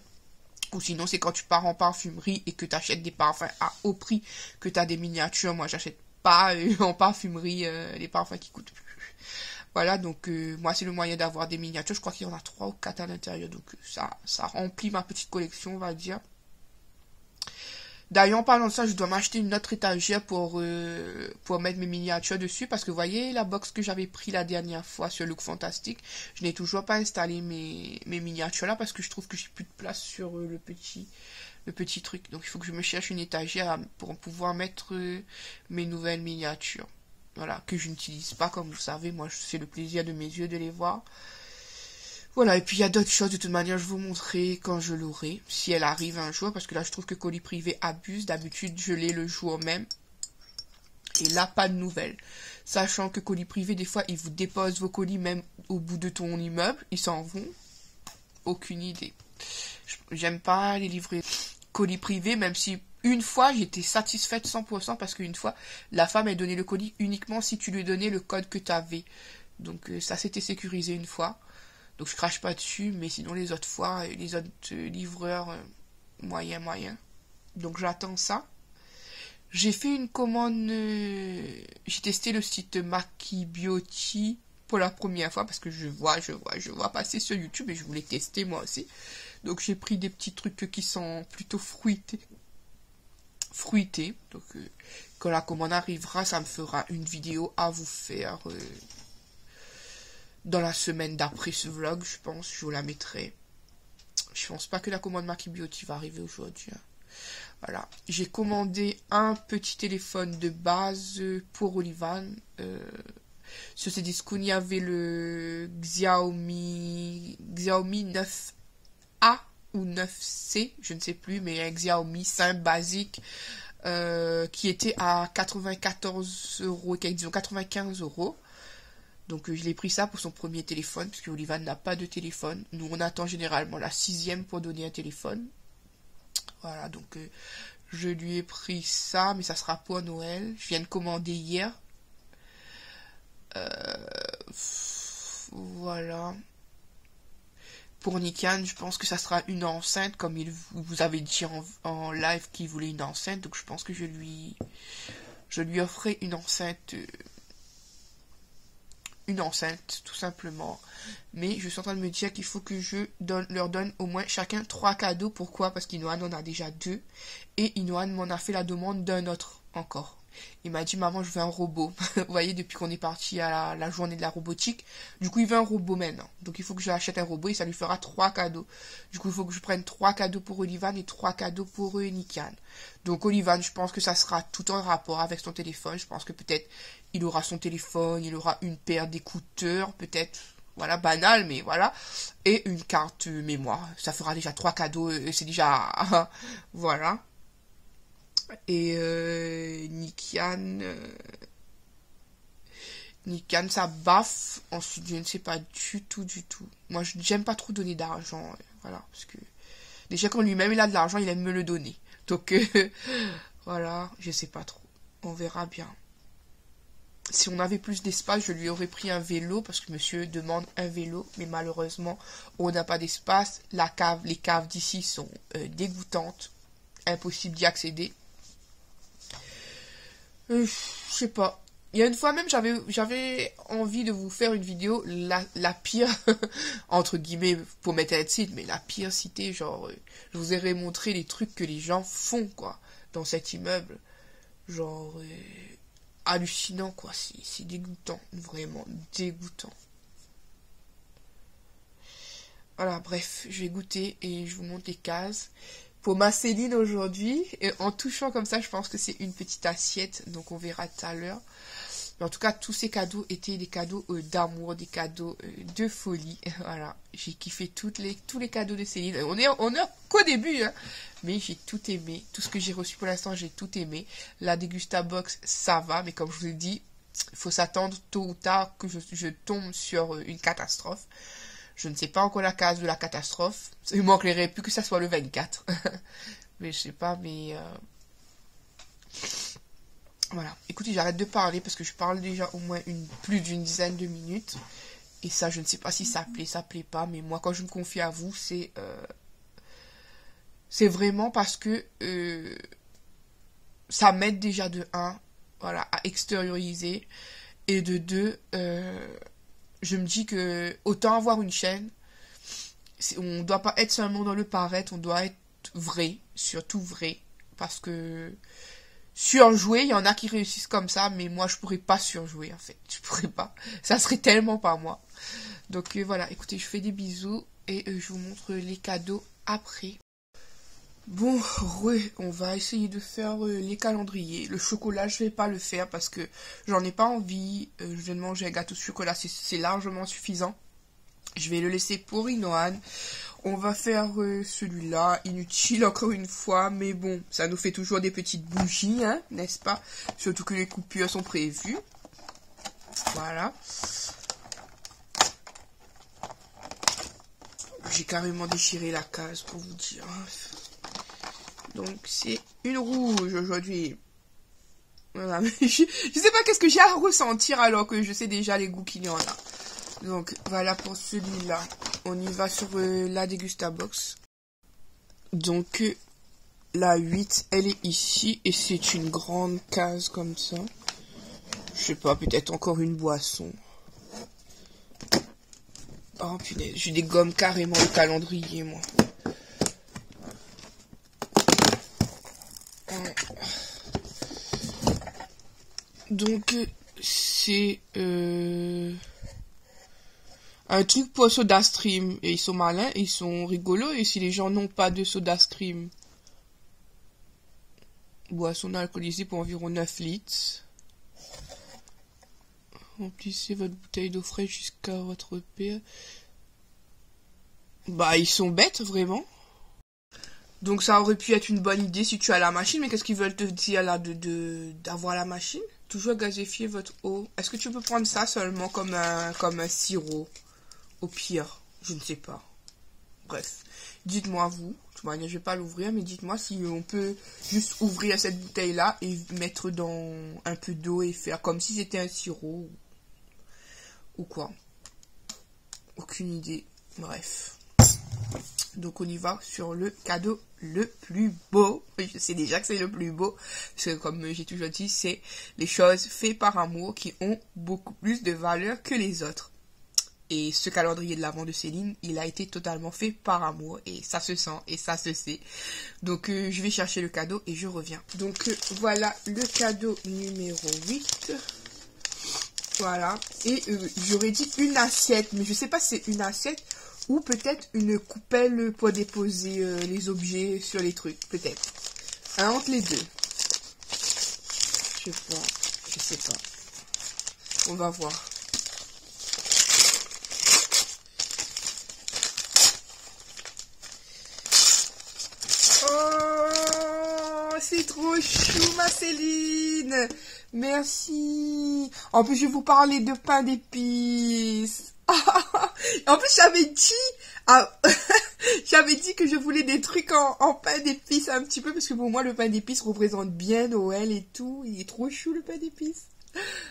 ou sinon c'est quand tu pars en parfumerie et que tu achètes des parfums à haut prix que tu as des miniatures. Moi j'achète pas en parfumerie les parfums qui coûtent plus. Voilà, donc moi c'est le moyen d'avoir des miniatures. Je crois qu'il y en a 3 ou 4 à l'intérieur, donc ça remplit ma petite collection, on va dire. D'ailleurs, en parlant de ça, je dois m'acheter une autre étagère pour mettre mes miniatures dessus. Parce que vous voyez, la box que j'avais pris la dernière fois sur Look Fantastique, je n'ai toujours pas installé mes miniatures là parce que je trouve que j'ai plus de place sur le petit truc. Donc il faut que je me cherche une étagère pour pouvoir mettre mes nouvelles miniatures. Voilà, que je n'utilise pas comme vous savez. Moi, c'est le plaisir de mes yeux de les voir. Voilà, et puis il y a d'autres choses, de toute manière, je vous montrerai quand je l'aurai, si elle arrive un jour, parce que là, je trouve que colis privé abuse. D'habitude, je l'ai le jour même. Et là, pas de nouvelles. Sachant que colis privé, des fois, ils vous déposent vos colis même au bout de ton immeuble. Ils s'en vont. Aucune idée. J'aime pas les livrer colis privé, même si une fois, j'étais satisfaite 100%, parce qu'une fois, la femme, elle donnait le colis uniquement si tu lui donnais le code que tu avais. Donc, ça s'était sécurisé une fois. Donc je crache pas dessus, mais sinon les autres fois, les autres livreurs, moyen. Donc j'attends ça. J'ai fait une commande, j'ai testé le site Maki Beauty pour la première fois parce que je vois passer sur YouTube et je voulais tester moi aussi. Donc j'ai pris des petits trucs qui sont plutôt fruités. Donc quand la commande arrivera, ça me fera une vidéo à vous faire... dans la semaine d'après ce vlog, je pense, je vous la mettrai. Je pense pas que la commande Maki Beauty va arriver aujourd'hui. Hein. Voilà. J'ai commandé un petit téléphone de base pour Olivan. Sur Cdiscount, il y avait le Xiaomi 9A ou 9C, je ne sais plus, mais un Xiaomi simple, basique, qui était à 94 €, disons 95 €. Donc je l'ai pris ça pour son premier téléphone, parce que Olivan n'a pas de téléphone. Nous, on attend généralement la 6e pour donner un téléphone. Voilà, donc je lui ai pris ça, mais ça sera pour Noël. Je viens de commander hier. Voilà. Pour Nikan, je pense que ça sera une enceinte, comme il vous avait dit en live qu'il voulait une enceinte. Donc je pense que je lui offrirai une enceinte, tout simplement. Mais je suis en train de me dire qu'il faut que je leur donne au moins chacun 3 cadeaux. Pourquoi? Parce qu'Inoan en a déjà 2. Et Inoan m'en a fait la demande d'un autre encore. Il m'a dit, maman, je veux un robot. Vous voyez, depuis qu'on est parti à la journée de la robotique, du coup, il veut un robot maintenant. Donc, il faut que je achète un robot et ça lui fera 3 cadeaux. Du coup, il faut que je prenne 3 cadeaux pour Olivan et 3 cadeaux pour Nikan. Donc, Olivan, je pense que ça sera tout en rapport avec son téléphone. Je pense que peut-être il aura son téléphone, il aura une paire d'écouteurs, peut-être, voilà, banal, mais voilà. Et une carte mémoire. Ça fera déjà 3 cadeaux, c'est déjà, voilà. Et Nikan, ça baffe. Ensuite, je ne sais pas du tout. Moi, j'aime pas trop donner d'argent, voilà, parce que déjà quand lui-même il a de l'argent, il aime me le donner. Donc voilà, je sais pas trop. On verra bien. Si on avait plus d'espace, je lui aurais pris un vélo, parce que monsieur demande un vélo, mais malheureusement, on n'a pas d'espace. Les caves d'ici sont dégoûtantes, impossible d'y accéder. Je sais pas. Il y a une fois même, j'avais envie de vous faire une vidéo, la pire, entre guillemets, pour mettre un titre, mais la pire cité, genre, je vous aurais montré les trucs que les gens font, quoi, dans cet immeuble. Genre, hallucinant, quoi, c'est dégoûtant, vraiment dégoûtant. Voilà, bref, je vais goûter et je vous montre les cases. Pour ma Céline aujourd'hui, en touchant comme ça, je pense que c'est une petite assiette, donc on verra tout à l'heure. Mais en tout cas, tous ces cadeaux étaient des cadeaux d'amour, des cadeaux de folie. Voilà, j'ai kiffé tous les cadeaux de Céline. On est qu'au début, hein, mais j'ai tout aimé. Tout ce que j'ai reçu pour l'instant, j'ai tout aimé. La Dégustabox, ça va, mais comme je vous ai dit, il faut s'attendre tôt ou tard que je tombe sur une catastrophe. Je ne sais pas encore la case de la catastrophe. Il manquerait plus que ça soit le 24. Mais je sais pas, mais... Voilà. Écoutez, j'arrête de parler parce que je parle déjà au moins plus d'une dizaine de minutes. Et ça, je ne sais pas si ça plaît pas. Mais moi, quand je me confie à vous, c'est vraiment parce que ça m'aide déjà de 1, voilà, à extérioriser. Et de 2... je me dis que autant avoir une chaîne, on ne doit pas être seulement dans le paraître, on doit être vrai, surtout vrai, parce que surjouer, il y en a qui réussissent comme ça, mais moi je pourrais pas surjouer en fait, je pourrais pas, ça serait tellement pas moi. Donc voilà, écoutez, je fais des bisous et je vous montre les cadeaux après. Bon, on va essayer de faire les calendriers. Le chocolat, je vais pas le faire parce que j'en ai pas envie. Je vais manger un gâteau de chocolat, c'est largement suffisant. Je vais le laisser pour Inoan. On va faire celui-là, inutile encore une fois, mais bon, ça nous fait toujours des petites bougies, hein, n'est-ce pas? Surtout que les coupures sont prévues. Voilà. J'ai carrément déchiré la case pour vous dire. Donc, c'est une rouge aujourd'hui. Voilà. Je sais pas qu'est-ce que j'ai à ressentir alors que je sais déjà les goûts qu'il y en a. Donc, voilà pour celui-là. On y va sur la Dégustabox. Donc, la 8, elle est ici. Et c'est une grande case comme ça. Je sais pas, peut-être encore une boisson. Oh punaise, j'ai des gommes carrément le calendrier, moi. Donc, c'est un truc pour SodaStream. Et ils sont malins, ils sont rigolos. Et si les gens n'ont pas de SodaStream, boisson alcoolisée pour environ 9 litres. Remplissez votre bouteille d'eau fraîche jusqu'à votre père. Bah, ils sont bêtes, vraiment. Donc, ça aurait pu être une bonne idée si tu as la machine, mais qu'est-ce qu'ils veulent te dire là d'avoir la machine? Toujours gazéfier votre eau. Est-ce que tu peux prendre ça seulement comme un sirop? Au pire, je ne sais pas. Bref, dites-moi vous. De toute manière, je vais pas l'ouvrir, mais dites-moi si on peut juste ouvrir cette bouteille-là et mettre dans un peu d'eau et faire comme si c'était un sirop. Ou quoi. Aucune idée. Bref. Donc on y va sur le cadeau le plus beau. Je sais déjà que c'est le plus beau. Parce que comme j'ai toujours dit, c'est les choses faites par amour qui ont beaucoup plus de valeur que les autres. Et ce calendrier de l'Avent de Céline, il a été totalement fait par amour. Et ça se sent et ça se sait. Donc je vais chercher le cadeau et je reviens. Donc voilà le cadeau numéro 8. Voilà. Et j'aurais dit une assiette. Mais je sais pas si c'est une assiette ou peut-être une coupelle pour déposer les objets sur les trucs. Peut-être. Un entre les deux. Je sais pas. On va voir. C'est trop chou, ma Céline. Merci. En plus, je vais vous parler de pain d'épices. En plus, j'avais dit que je voulais des trucs en pain d'épices un petit peu, parce que pour moi, le pain d'épices représente bien Noël et tout. Il est trop chou, le pain d'épices.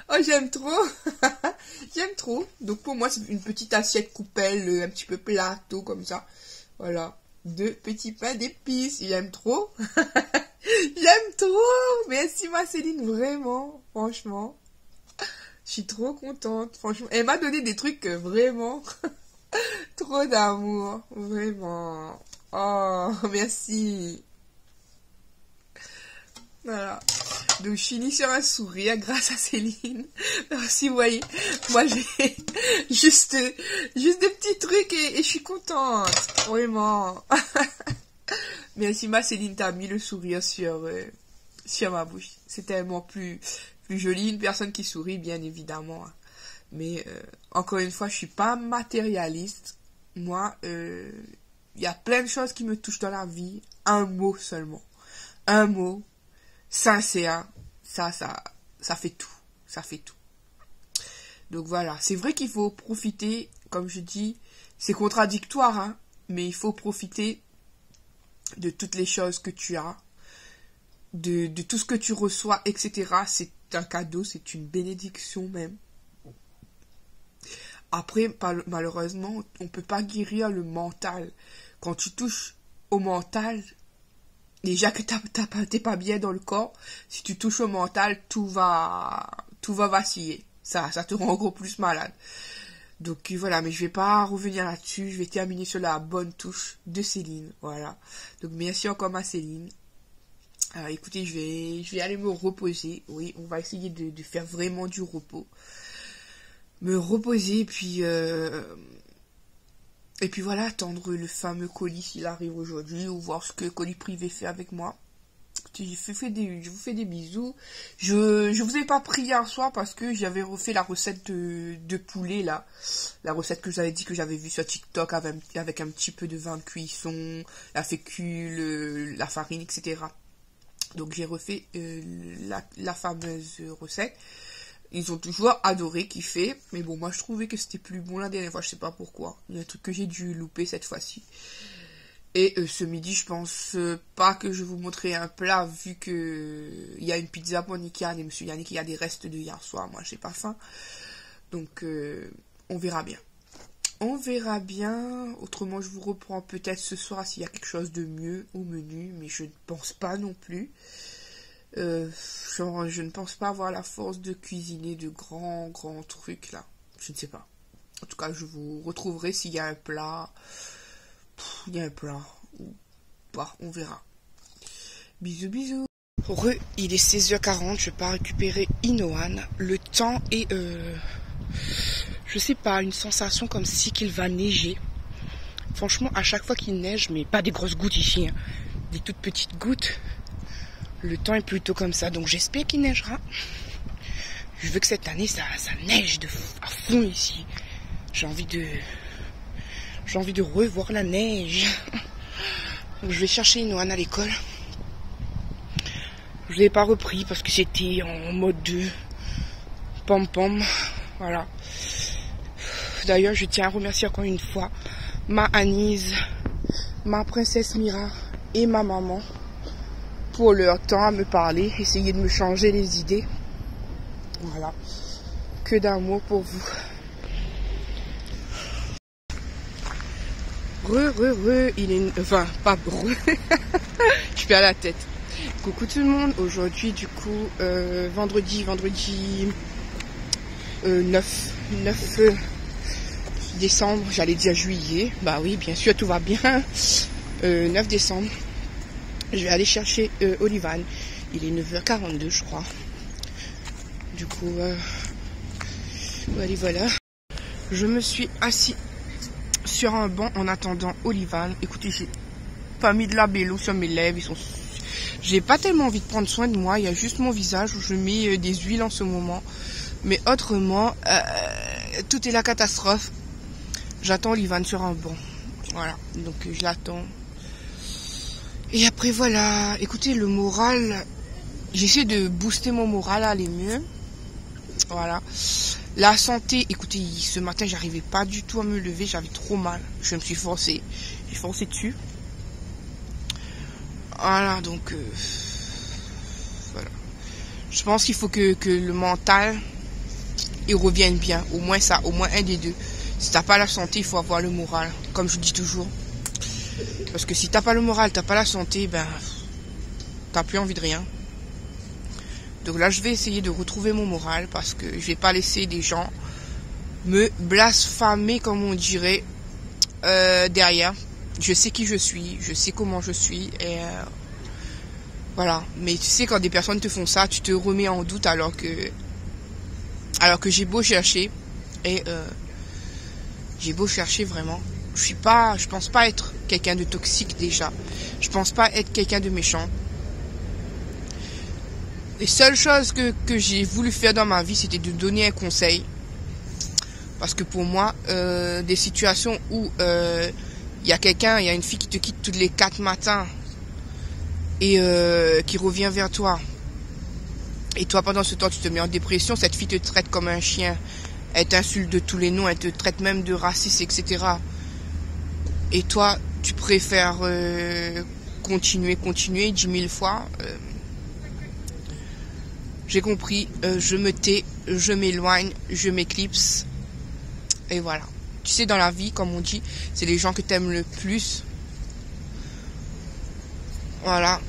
Oh, j'aime trop. J'aime trop. Donc, pour moi, c'est une petite assiette coupelle, un petit peu plateau, comme ça. Voilà. 2 petits pains d'épices. J'aime trop. J'aime trop. Merci ma Céline, vraiment. Franchement. Je suis trop contente. Franchement. Elle m'a donné des trucs vraiment. Trop d'amour. Vraiment. Oh, merci. Voilà. Donc, je finis sur un sourire grâce à Céline. Merci, vous voyez. Moi, j'ai juste des petits trucs et je suis contente. Vraiment. Merci, ma Céline, t'as mis le sourire sur ma bouche. C'est tellement plus joli. Une personne qui sourit, bien évidemment. Mais, encore une fois, je suis pas matérialiste. Moi, il y a plein de choses qui me touchent dans la vie. Un mot seulement. Un mot. Sincère, ça fait tout, ça fait tout. Donc voilà, c'est vrai qu'il faut profiter, comme je dis, c'est contradictoire, hein, mais il faut profiter de toutes les choses que tu as, de tout ce que tu reçois, etc. C'est un cadeau, c'est une bénédiction même. Après, malheureusement, on peut pas guérir le mental. Quand tu touches au mental, déjà que t'es pas bien dans le corps, si tu touches au mental, tout va vaciller. Ça te rend encore plus malade. Donc voilà, mais je vais pas revenir là-dessus. Je vais terminer sur la bonne touche de Céline. Voilà. Donc merci encore ma Céline. Écoutez, je vais aller me reposer. Oui, on va essayer de faire vraiment du repos. Me reposer et puis voilà, attendre le fameux colis s'il arrive aujourd'hui, ou voir ce que Colis Privé fait avec moi. Je vous fais des bisous. Je vous ai pas pris hier soir parce que j'avais refait la recette de poulet là. La recette que j'avais dit que j'avais vue sur TikTok avec un petit peu de vin de cuisson, la fécule, la farine, etc. Donc j'ai refait la fameuse recette. Ils ont toujours adoré, kiffé. Mais bon, moi, je trouvais que c'était plus bon la dernière fois. Je sais pas pourquoi. Il y a un truc que j'ai dû louper cette fois-ci. Et ce midi, je pense pas que je vous montrerai un plat, vu que il y a une pizza pour Nikian. Et monsieur Yannick, il y a des restes de hier soir. Moi, j'ai pas faim. Donc, on verra bien. On verra bien. Autrement, je vous reprends peut-être ce soir s'il y a quelque chose de mieux au menu. Mais je ne pense pas non plus. Je ne pense pas avoir la force de cuisiner de grands trucs là. Je ne sais pas. En tout cas, je vous retrouverai s'il y a un plat. Il y a un plat ou pas, on verra. Bisous, bisous. Il est 16h40, je pars récupérer Inoan. Le temps est, je sais pas, une sensation comme si qu'il va neiger. Franchement, à chaque fois qu'il neige, mais pas des grosses gouttes ici, hein, des toutes petites gouttes. Le temps est plutôt comme ça, donc j'espère qu'il neigera. Je veux que cette année, ça neige à fond ici. J'ai envie de revoir la neige. Donc, je vais chercher Inoan à l'école. Je l'ai pas repris parce que c'était en mode de pom-pom. Voilà. D'ailleurs, je tiens à remercier encore une fois ma Anise, ma princesse Mira et ma maman pour leur temps à me parler, essayer de me changer les idées. Voilà. Que d'amour pour vous. Il est... Enfin, pas je perds la tête. Coucou tout le monde. Aujourd'hui, du coup, vendredi 9 décembre. J'allais dire juillet. Bah oui, bien sûr, tout va bien. 9 décembre. Je vais aller chercher Olivan. Il est 9h42, je crois. Du coup, voilà. Je me suis assis sur un banc en attendant Olivan. Écoutez, j'ai pas mis de labello sur mes lèvres. J'ai pas tellement envie de prendre soin de moi. Il y a juste mon visage où je mets des huiles en ce moment. Mais autrement, tout est la catastrophe. J'attends Olivan sur un banc. Voilà, donc je l'attends. Et après voilà, écoutez, le moral, j'essaie de booster mon moral à aller mieux. Voilà. La santé, écoutez, ce matin, j'arrivais pas du tout à me lever, j'avais trop mal. Je me suis forcé. J'ai forcé dessus. Voilà, donc... voilà. Je pense qu'il faut que le mental, il revienne bien. Au moins ça, au moins un des deux. Si t'as pas la santé, il faut avoir le moral. Comme je dis toujours. Parce que si t'as pas le moral, t'as pas la santé, ben... t'as plus envie de rien. Donc là, je vais essayer de retrouver mon moral parce que je vais pas laisser des gens me blasphémer, comme on dirait, derrière. Je sais qui je suis, je sais comment je suis, et voilà. Mais tu sais, quand des personnes te font ça, tu te remets en doute alors que j'ai beau chercher, et j'ai beau chercher vraiment. Je pense pas être quelqu'un de toxique déjà. Je pense pas être quelqu'un de méchant. Les seules choses que j'ai voulu faire dans ma vie, c'était de donner un conseil. Parce que pour moi, des situations où il y a une fille qui te quitte tous les 4 matins et qui revient vers toi. Et toi, pendant ce temps, tu te mets en dépression. Cette fille te traite comme un chien. Elle t'insulte de tous les noms. Elle te traite même de raciste, etc. Et toi, tu préfères continuer 10 000 fois. J'ai compris, je me tais, je m'éloigne, je m'éclipse. Et voilà. Tu sais, dans la vie, comme on dit, c'est les gens que t'aimes le plus. Voilà.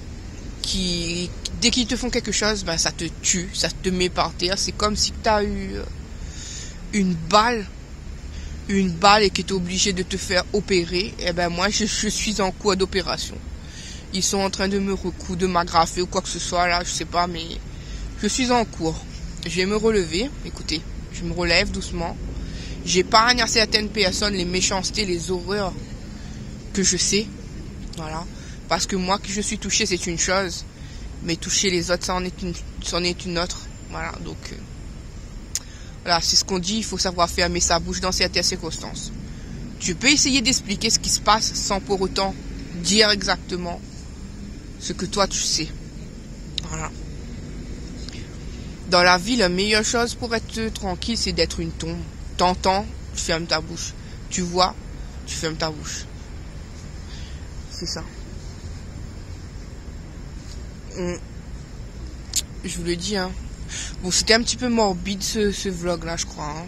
Dès qu'ils te font quelque chose, ben, ça te tue, ça te met par terre. C'est comme si tu as eu une balle et que tu es obligé de te faire opérer. Et ben moi, je suis en cours d'opération. Ils sont en train de me recoudre, de m'agrafer ou quoi que ce soit là, je sais pas, mais je suis en cours. Je vais me relever. Écoutez, je me relève doucement. J'épargne à certaines personnes les méchancetés, les horreurs que je sais. Voilà. Parce que moi, que je suis touchée, c'est une chose. Mais toucher les autres, ça en est une autre. Voilà, donc... voilà, c'est ce qu'on dit, il faut savoir fermer sa bouche dans certaines circonstances. Tu peux essayer d'expliquer ce qui se passe sans pour autant dire exactement ce que toi tu sais. Voilà. Dans la vie, la meilleure chose pour être tranquille, c'est d'être une tombe. T'entends, tu fermes ta bouche. Tu vois, tu fermes ta bouche. C'est ça. Je vous le dis, hein. Bon, c'était un petit peu morbide ce vlog-là, je crois. Hein.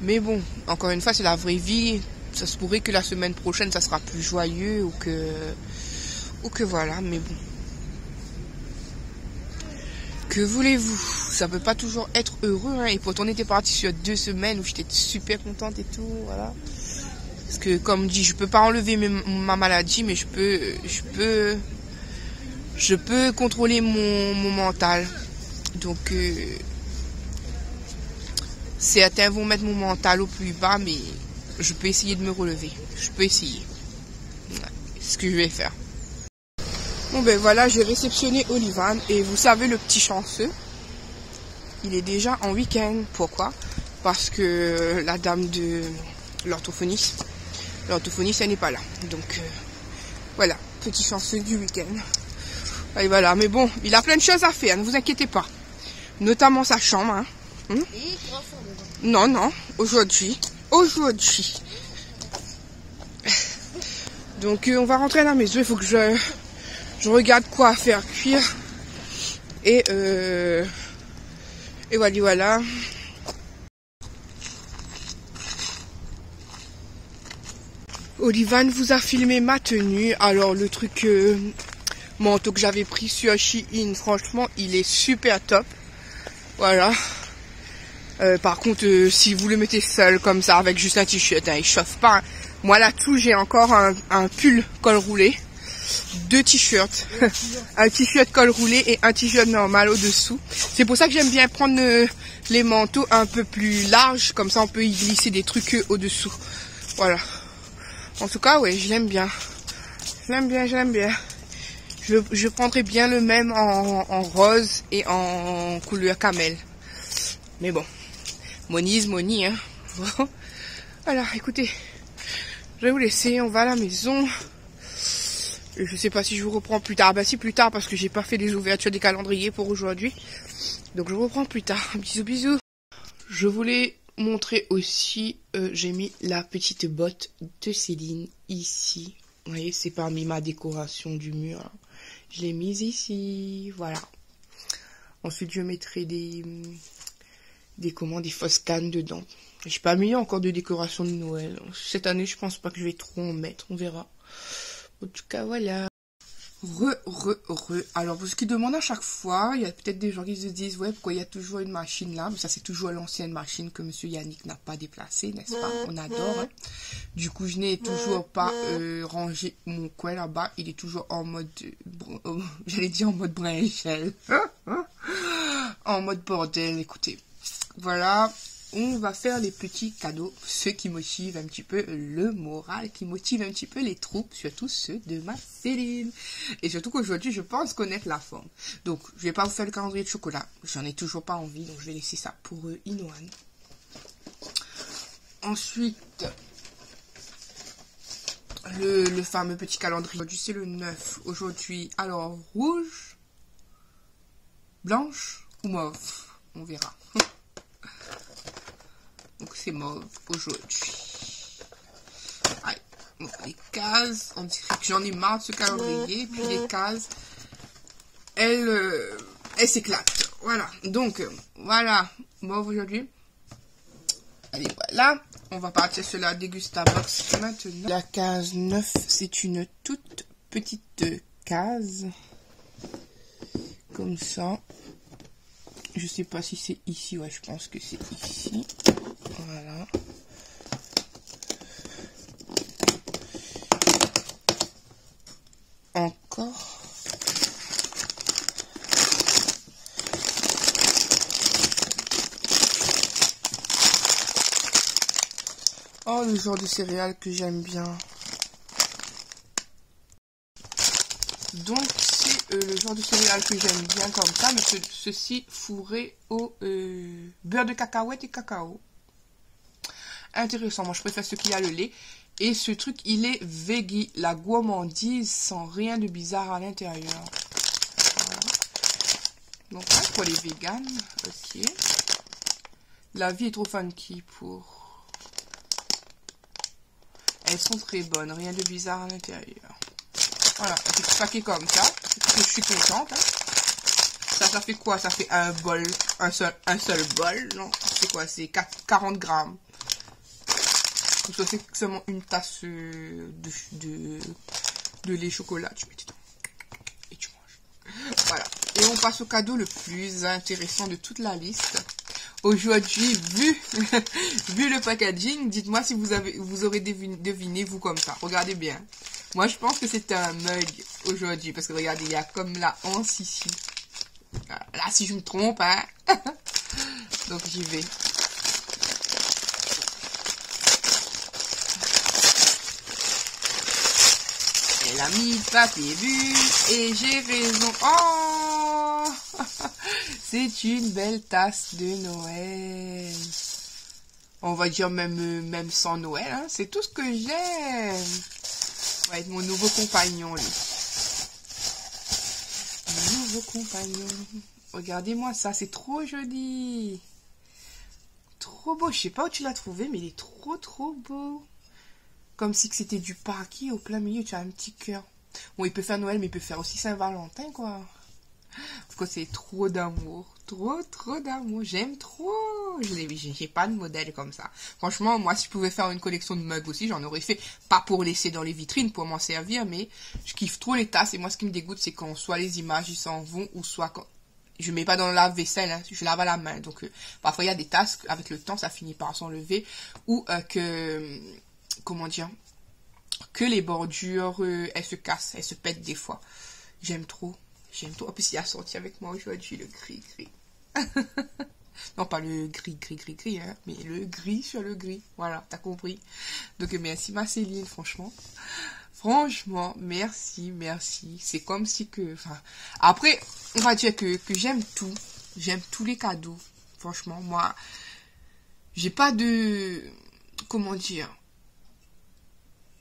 Mais bon, encore une fois, c'est la vraie vie. Ça se pourrait que la semaine prochaine, ça sera plus joyeux ou que voilà, mais bon. Que voulez-vous? Ça peut pas toujours être heureux, hein. Et pourtant, on était parti sur 2 semaines où j'étais super contente et tout, voilà. Parce que, comme dit, je peux pas enlever ma maladie, mais je peux contrôler mon mental. Donc, certains vont mettre mon mental au plus bas, mais je peux essayer de me relever. Je peux essayer. Ouais, c'est ce que je vais faire. Bon ben voilà, j'ai réceptionné Olivan et vous savez le petit chanceux, il est déjà en week-end. Pourquoi? Parce que la dame de l'orthophoniste, elle n'est pas là. Donc voilà, petit chanceux du week-end. Et voilà, mais bon, il a plein de choses à faire, ne vous inquiétez pas. Notamment sa chambre. Hein. Non, non, aujourd'hui. Donc on va rentrer à la maison, il faut que je regarde quoi faire cuire. Et voilà. Olivane vous a filmé ma tenue. Alors le truc manteau que j'avais pris sur Shein, franchement, il est super top. Voilà. Par contre, si vous le mettez seul comme ça avec juste un t-shirt, hein, il chauffe pas. Hein. Moi là-dessous, j'ai encore un pull col roulé, 2 t-shirts, un t-shirt col roulé et un t-shirt normal au-dessous. C'est pour ça que j'aime bien prendre les manteaux un peu plus larges, comme ça on peut y glisser des trucs au-dessous. Voilà. En tout cas, ouais, je l'aime bien. Je l'aime bien. Je prendrais bien le même en rose et en couleur camel. Mais bon, money is money, hein. Bon. Voilà, écoutez, je vais vous laisser, on va à la maison. Je sais pas si je vous reprends plus tard. Bah si, plus tard, parce que j'ai pas fait les ouvertures des calendriers pour aujourd'hui. Donc je vous reprends plus tard. Bisous, bisous. Je voulais montrer aussi, j'ai mis la petite botte de Céline ici. Vous voyez, c'est parmi ma décoration du mur. Hein. Je l'ai mise ici, voilà. Ensuite, je mettrai des fausses cannes dedans. J'ai pas mis encore de décoration de Noël. Cette année, je pense pas que je vais trop en mettre, on verra. En tout cas, voilà. Alors, pour ce qui demande à chaque fois, il y a peut-être des gens qui se disent, ouais, pourquoi il y a toujours une machine là? Mais ça, c'est toujours l'ancienne machine que monsieur Yannick n'a pas déplacée, n'est-ce pas? On adore, hein. Du coup, je n'ai toujours pas rangé mon coin là-bas. Il est toujours en mode, j'allais dire en mode brinchel. En mode bordel, écoutez. Voilà. On va faire les petits cadeaux, ceux qui motivent un petit peu le moral, qui motivent un petit peu les troupes, surtout ceux de ma Céline. Et surtout qu'aujourd'hui, je pense connaître la forme. Donc, je vais pas vous faire le calendrier de chocolat. J'en ai toujours pas envie, donc je vais laisser ça pour Inoane. Ensuite, le fameux petit calendrier. Aujourd'hui, c'est le 9. Aujourd'hui, alors, rouge, blanche ou mauve? On verra. Donc c'est mauve aujourd'hui. Allez, donc les cases, on dirait que j'en ai marre de ce calendrier. Puis les cases, elles s'éclatent. Voilà, donc voilà, mauve aujourd'hui. Allez, voilà, on va partir sur la Dégustabox maintenant. La case 9, c'est une toute petite case. Comme ça. Je sais pas si c'est ici, ouais, je pense que c'est ici. Voilà. Encore. Oh, le genre de céréales que j'aime bien. Donc, c'est le genre de céréales que j'aime bien comme ça, mais ceci fourré au beurre de cacahuète et cacao. Intéressant, moi je préfère ce qui a le lait. Et ce truc, il est veggie, la gourmandise sans rien de bizarre à l'intérieur. Voilà. Donc là, pour les véganes, ok. La vie est trop funky pour... Elles sont très bonnes, rien de bizarre à l'intérieur. Voilà, un petit paquet comme ça. Je suis contente. Hein. Ça fait quoi? Ça fait un bol, un seul bol. Non, c'est quoi? C'est 40 grammes. Donc ça c'est seulement une tasse de lait chocolat. Tu mets dedans et tu manges. Voilà. Et on passe au cadeau le plus intéressant de toute la liste. Aujourd'hui, vu le packaging, dites-moi si vous aurez deviné vous comme ça. Regardez bien. Moi, je pense que c'est un mug aujourd'hui. Parce que regardez, il y a comme la anse ici. Là, si je me trompe, hein. Donc, j'y vais. Elle a mis le papier bulle et j'ai raison. Oh C'est une belle tasse de Noël. On va dire même sans Noël, hein. C'est tout ce que j'aime. Ça va être mon nouveau compagnon, lui. Mon nouveau compagnon. Regardez-moi ça, c'est trop joli. Trop beau. Je sais pas où tu l'as trouvé, mais il est trop beau. Comme si que c'était du parquet au plein milieu, tu as un petit cœur. Bon, il peut faire Noël, mais il peut faire aussi Saint-Valentin, quoi. Parce que c'est trop d'amour. Trop d'amour. J'aime trop. J'ai pas de modèle comme ça. Franchement, moi, si je pouvais faire une collection de mugs aussi, j'en aurais fait. Pas pour laisser dans les vitrines, pour m'en servir, mais je kiffe trop les tasses. Et moi, ce qui me dégoûte, c'est quand soit les images, ils s'en vont, ou soit quand... Je mets pas dans le lave-vaisselle, hein, je lave à la main. Donc, parfois, il y a des tasses, avec le temps, ça finit par s'enlever. Ou comment dire, que les bordures, elles se cassent, elles se pètent des fois. J'aime trop. En plus, il a sorti avec moi aujourd'hui le gris. Non, pas le gris, hein, mais le gris sur le gris. Voilà, t'as compris. Donc, merci ma Céline, franchement. Franchement, merci. C'est comme si que... Enfin, après, on va dire que j'aime tout. J'aime tous les cadeaux. Franchement, moi, j'ai pas de... Comment dire?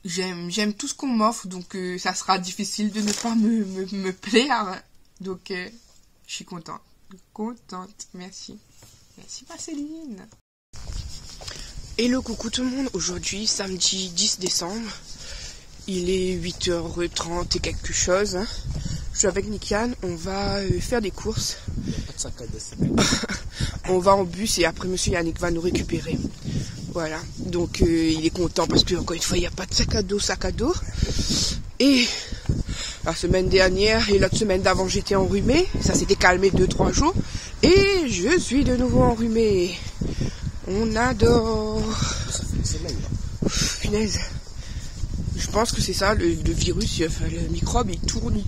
J'aime tout ce qu'on m'offre, donc ça sera difficile de ne pas me plaire. Donc, je suis contente. Merci ma Céline. Hello, coucou tout le monde. Aujourd'hui, samedi 10 décembre. Il est 8h30 et quelque chose. Je suis avec Nikian. On va faire des courses. Il n'y a pas de sac à dos. On va en bus et après, monsieur Yannick va nous récupérer. Voilà, donc il est content parce que encore une fois il n'y a pas de sac à dos. Et la semaine dernière et l'autre semaine d'avant j'étais enrhumée, ça s'était calmé 2-3 jours et je suis de nouveau enrhumée. On adore. Ça fait une semaine là. Punaise. Je pense que c'est ça, le virus, enfin, le microbe il tourne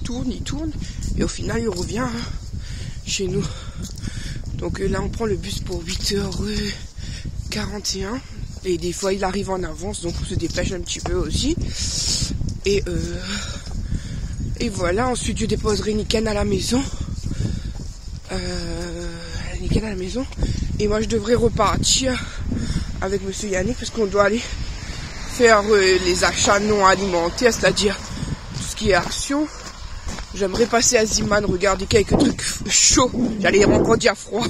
et au final il revient chez nous. Donc là on prend le bus pour 8h41. Et des fois, il arrive en avance, donc on se dépêche un petit peu aussi. Et voilà, ensuite je déposerai Niken à la maison. Et moi, je devrais repartir avec monsieur Yannick, parce qu'on doit aller faire les achats non alimentaires, c'est-à-dire tout ce qui est action. J'aimerais passer à Ziman, regarder quelques trucs chauds. J'allais encore dire froid.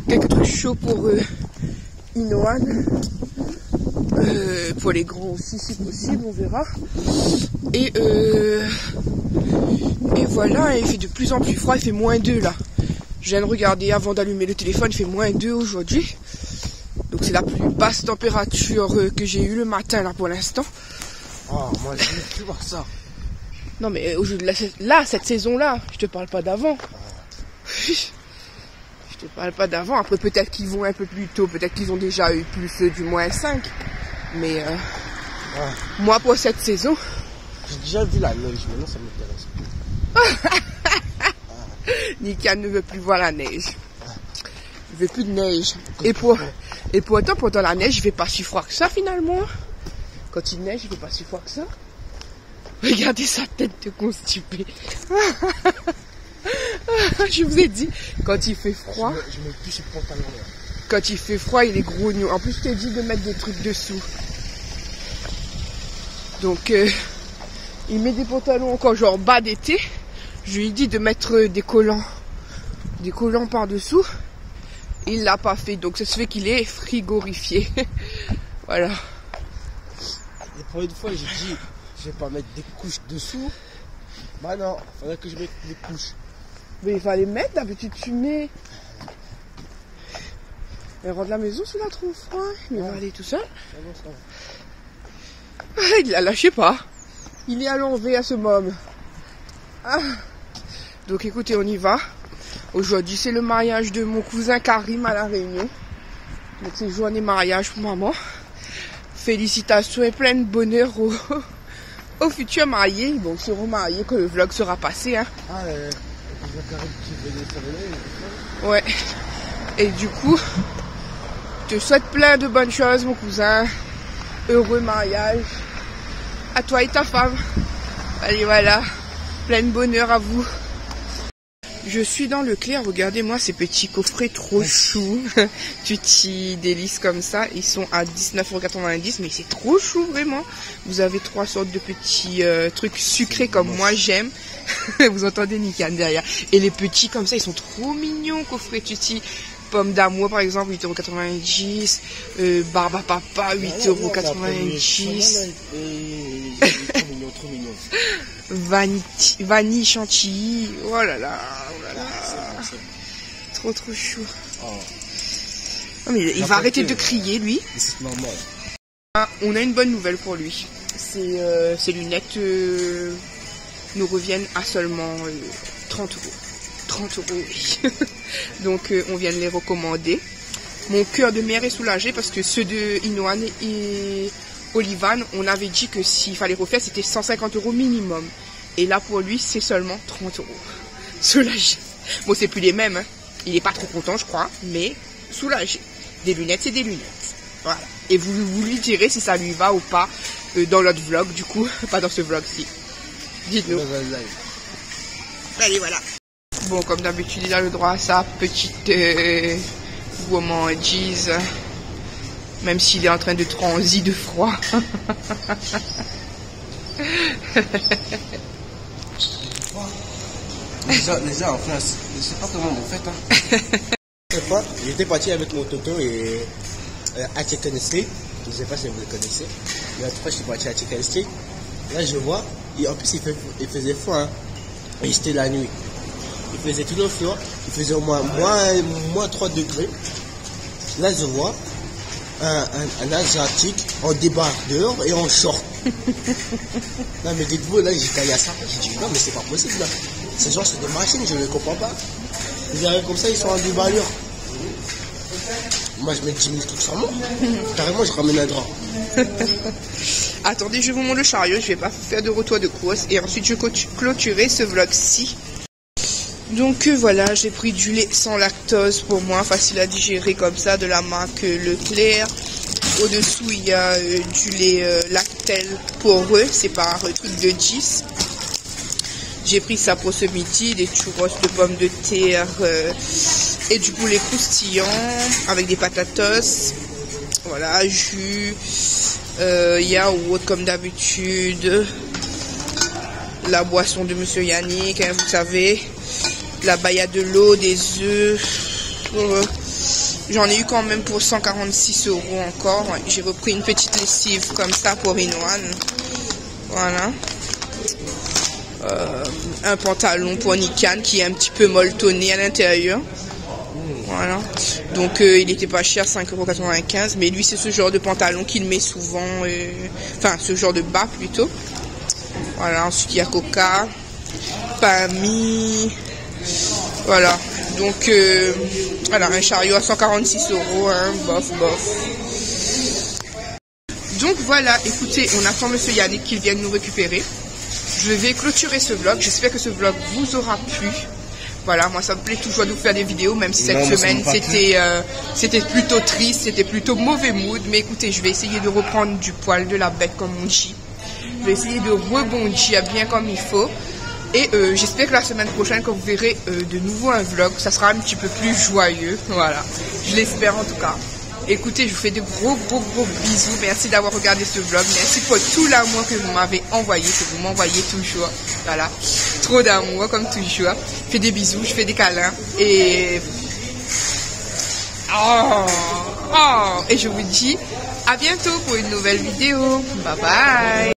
Quelques trucs chauds pour Inoan. Pour les grands aussi si possible, on verra. Et voilà, il fait de plus en plus froid, il fait -2 là. Je viens de regarder avant d'allumer le téléphone, il fait -2 aujourd'hui. Donc c'est la plus basse température que j'ai eue le matin là pour l'instant. Oh, moi je veux plus voir ça. Non mais là, cette saison-là, je te parle pas d'avant. Je te parle pas d'avant. Après peut-être qu'ils vont un peu plus tôt, peut-être qu'ils ont déjà eu plus du -5. Mais moi pour cette saison... J'ai déjà vu la neige, maintenant ça m'intéresse plus. Nikian ne veut plus voir la neige. Il veut plus de neige. Et pourtant, pendant la neige, il fait pas si froid que ça finalement. Quand il neige, il fait pas si froid que ça. Regardez sa tête de constipé. Je vous ai dit, quand il fait froid... Je mets plus ce pantalon là. Quand il fait froid, il est grognon. En plus, je t'ai dit de mettre des trucs dessous. Donc, il met des pantalons encore genre bas d'été. Je lui ai dit de mettre des collants par-dessous. Il l'a pas fait. Donc, ça se fait qu'il est frigorifié. Voilà. La première fois, j'ai dit, je vais pas mettre des couches dessous. Bah non, il faudrait que je mette des couches. Mais il fallait mettre, d'habitude tu mets. Elle rentre de la maison s'il a trop froid. Il va aller tout seul. Il la lâché pas. Il est à l'envers à ce moment. Donc écoutez, on y va. Aujourd'hui c'est le mariage de mon cousin Karim à La Réunion. Donc c'est journée mariage pour maman. Félicitations et plein de bonheur aux futurs mariés. Bon, ils seront mariés quand le vlog sera passé. Hein. Ouais. Et du coup, je te souhaite plein de bonnes choses, mon cousin. Heureux mariage. À toi et ta femme. Allez, voilà. Plein de bonheur à vous. Je suis dans Leclerc, regardez-moi ces petits coffrets trop choux. Tutti délices comme ça, ils sont à 19,90 €, mais c'est trop chou vraiment. Vous avez 3 sortes de petits trucs sucrés comme moi j'aime. Vous entendez Nikan derrière. Et les petits comme ça, ils sont trop mignons, coffrets Tutti. Pomme d'amour par exemple, 8,90 €. Barbe à papa, 8,90 €. Trop mignon. Vanille chantilly, oh là là, oh là là. Trop chou. Oh. Oh, mais il va arrêter de crier lui. C'est normal. Ah, on a une bonne nouvelle pour lui. Ces lunettes nous reviennent à seulement 30 €. 30 €, oui. Donc on vient de les recommander. Mon cœur de mère est soulagé parce que ceux de Inoan et Olivan, on avait dit que s'il fallait refaire, c'était 150 € minimum. Et là, pour lui, c'est seulement 30 €. Soulagé. Bon, c'est plus les mêmes. Hein. Il est pas trop content, je crois, mais soulagé. Des lunettes, c'est des lunettes. Voilà. Et vous lui direz si ça lui va ou pas dans l'autre vlog, du coup. Pas dans ce vlog-ci. Dites-nous. Allez, voilà. Bon, comme d'habitude, il a le droit à sa petite gourmandise. Même s'il est en train de transer de froid. Déjà en France, je sais pas comment vous faites. Hein. Une fois, j'étais parti avec mon toto et à Chicken Street. Je sais pas si vous le connaissez. Mais l'autre fois, je suis parti à Chicken Street. Là, je vois, et en plus, il faisait froid. Hein. Et c'était la nuit. Il faisait toujours froid. Il faisait au moins 3 degrés. Là, je vois un Asiatique en débardeur et en short. Non, mais dites-vous, là, j'ai taillé à ça. J'ai dit, non, mais c'est pas possible, là. Ces gens, c'est des machines, je ne les comprends pas. Ils arrivent comme ça, ils sont en débardeur. Moi, je mets 10 000 trucs sur moi. Carrément, je ramène un drap. Attendez, je vous montre le chariot. Je vais pas faire de retour de course. Et ensuite, je clôturerai ce vlog-ci. Donc voilà, j'ai pris du lait sans lactose pour moi, facile à digérer comme ça, de la marque Leclerc. Au-dessous, il y a du lait Lactel poreux, c'est par truc de 10. J'ai pris ça pour ce midi, des churros de pommes de terre et du poulet croustillant avec des patatos. Voilà, jus, yaourt comme d'habitude. La boisson de Monsieur Yannick, hein, vous savez. La baya de l'eau, des œufs. J'en ai eu quand même pour 146 € encore. Ouais, j'ai repris une petite lessive comme ça pour Inoan. Voilà. Un pantalon pour Nikan qui est un petit peu molletonné à l'intérieur. Voilà. Donc il était pas cher, 5,95 €. Mais lui, c'est ce genre de pantalon qu'il met souvent. Enfin, ce genre de bas plutôt. Voilà. Ensuite, il y a Coca. Pami. Voilà, donc voilà, un chariot à 146 €, hein, bof. Donc voilà, écoutez, on attend Monsieur Yannick qu'il vienne nous récupérer. Je vais clôturer ce vlog, j'espère que ce vlog vous aura plu. Voilà, moi ça me plaît toujours de vous faire des vidéos, même si cette semaine c'était plutôt triste, c'était plutôt mauvais mood. Mais écoutez, je vais essayer de reprendre du poil de la bête comme on dit. Je vais essayer de rebondir bien comme il faut. Et j'espère que la semaine prochaine, quand vous verrez de nouveau un vlog, ça sera un petit peu plus joyeux. Voilà, je l'espère en tout cas. Écoutez, je vous fais de gros bisous. Merci d'avoir regardé ce vlog. Merci pour tout l'amour que vous m'avez envoyé, que vous m'envoyez toujours. Voilà, trop d'amour comme toujours. Je fais des bisous, je fais des câlins. Et... et je vous dis à bientôt pour une nouvelle vidéo. Bye bye.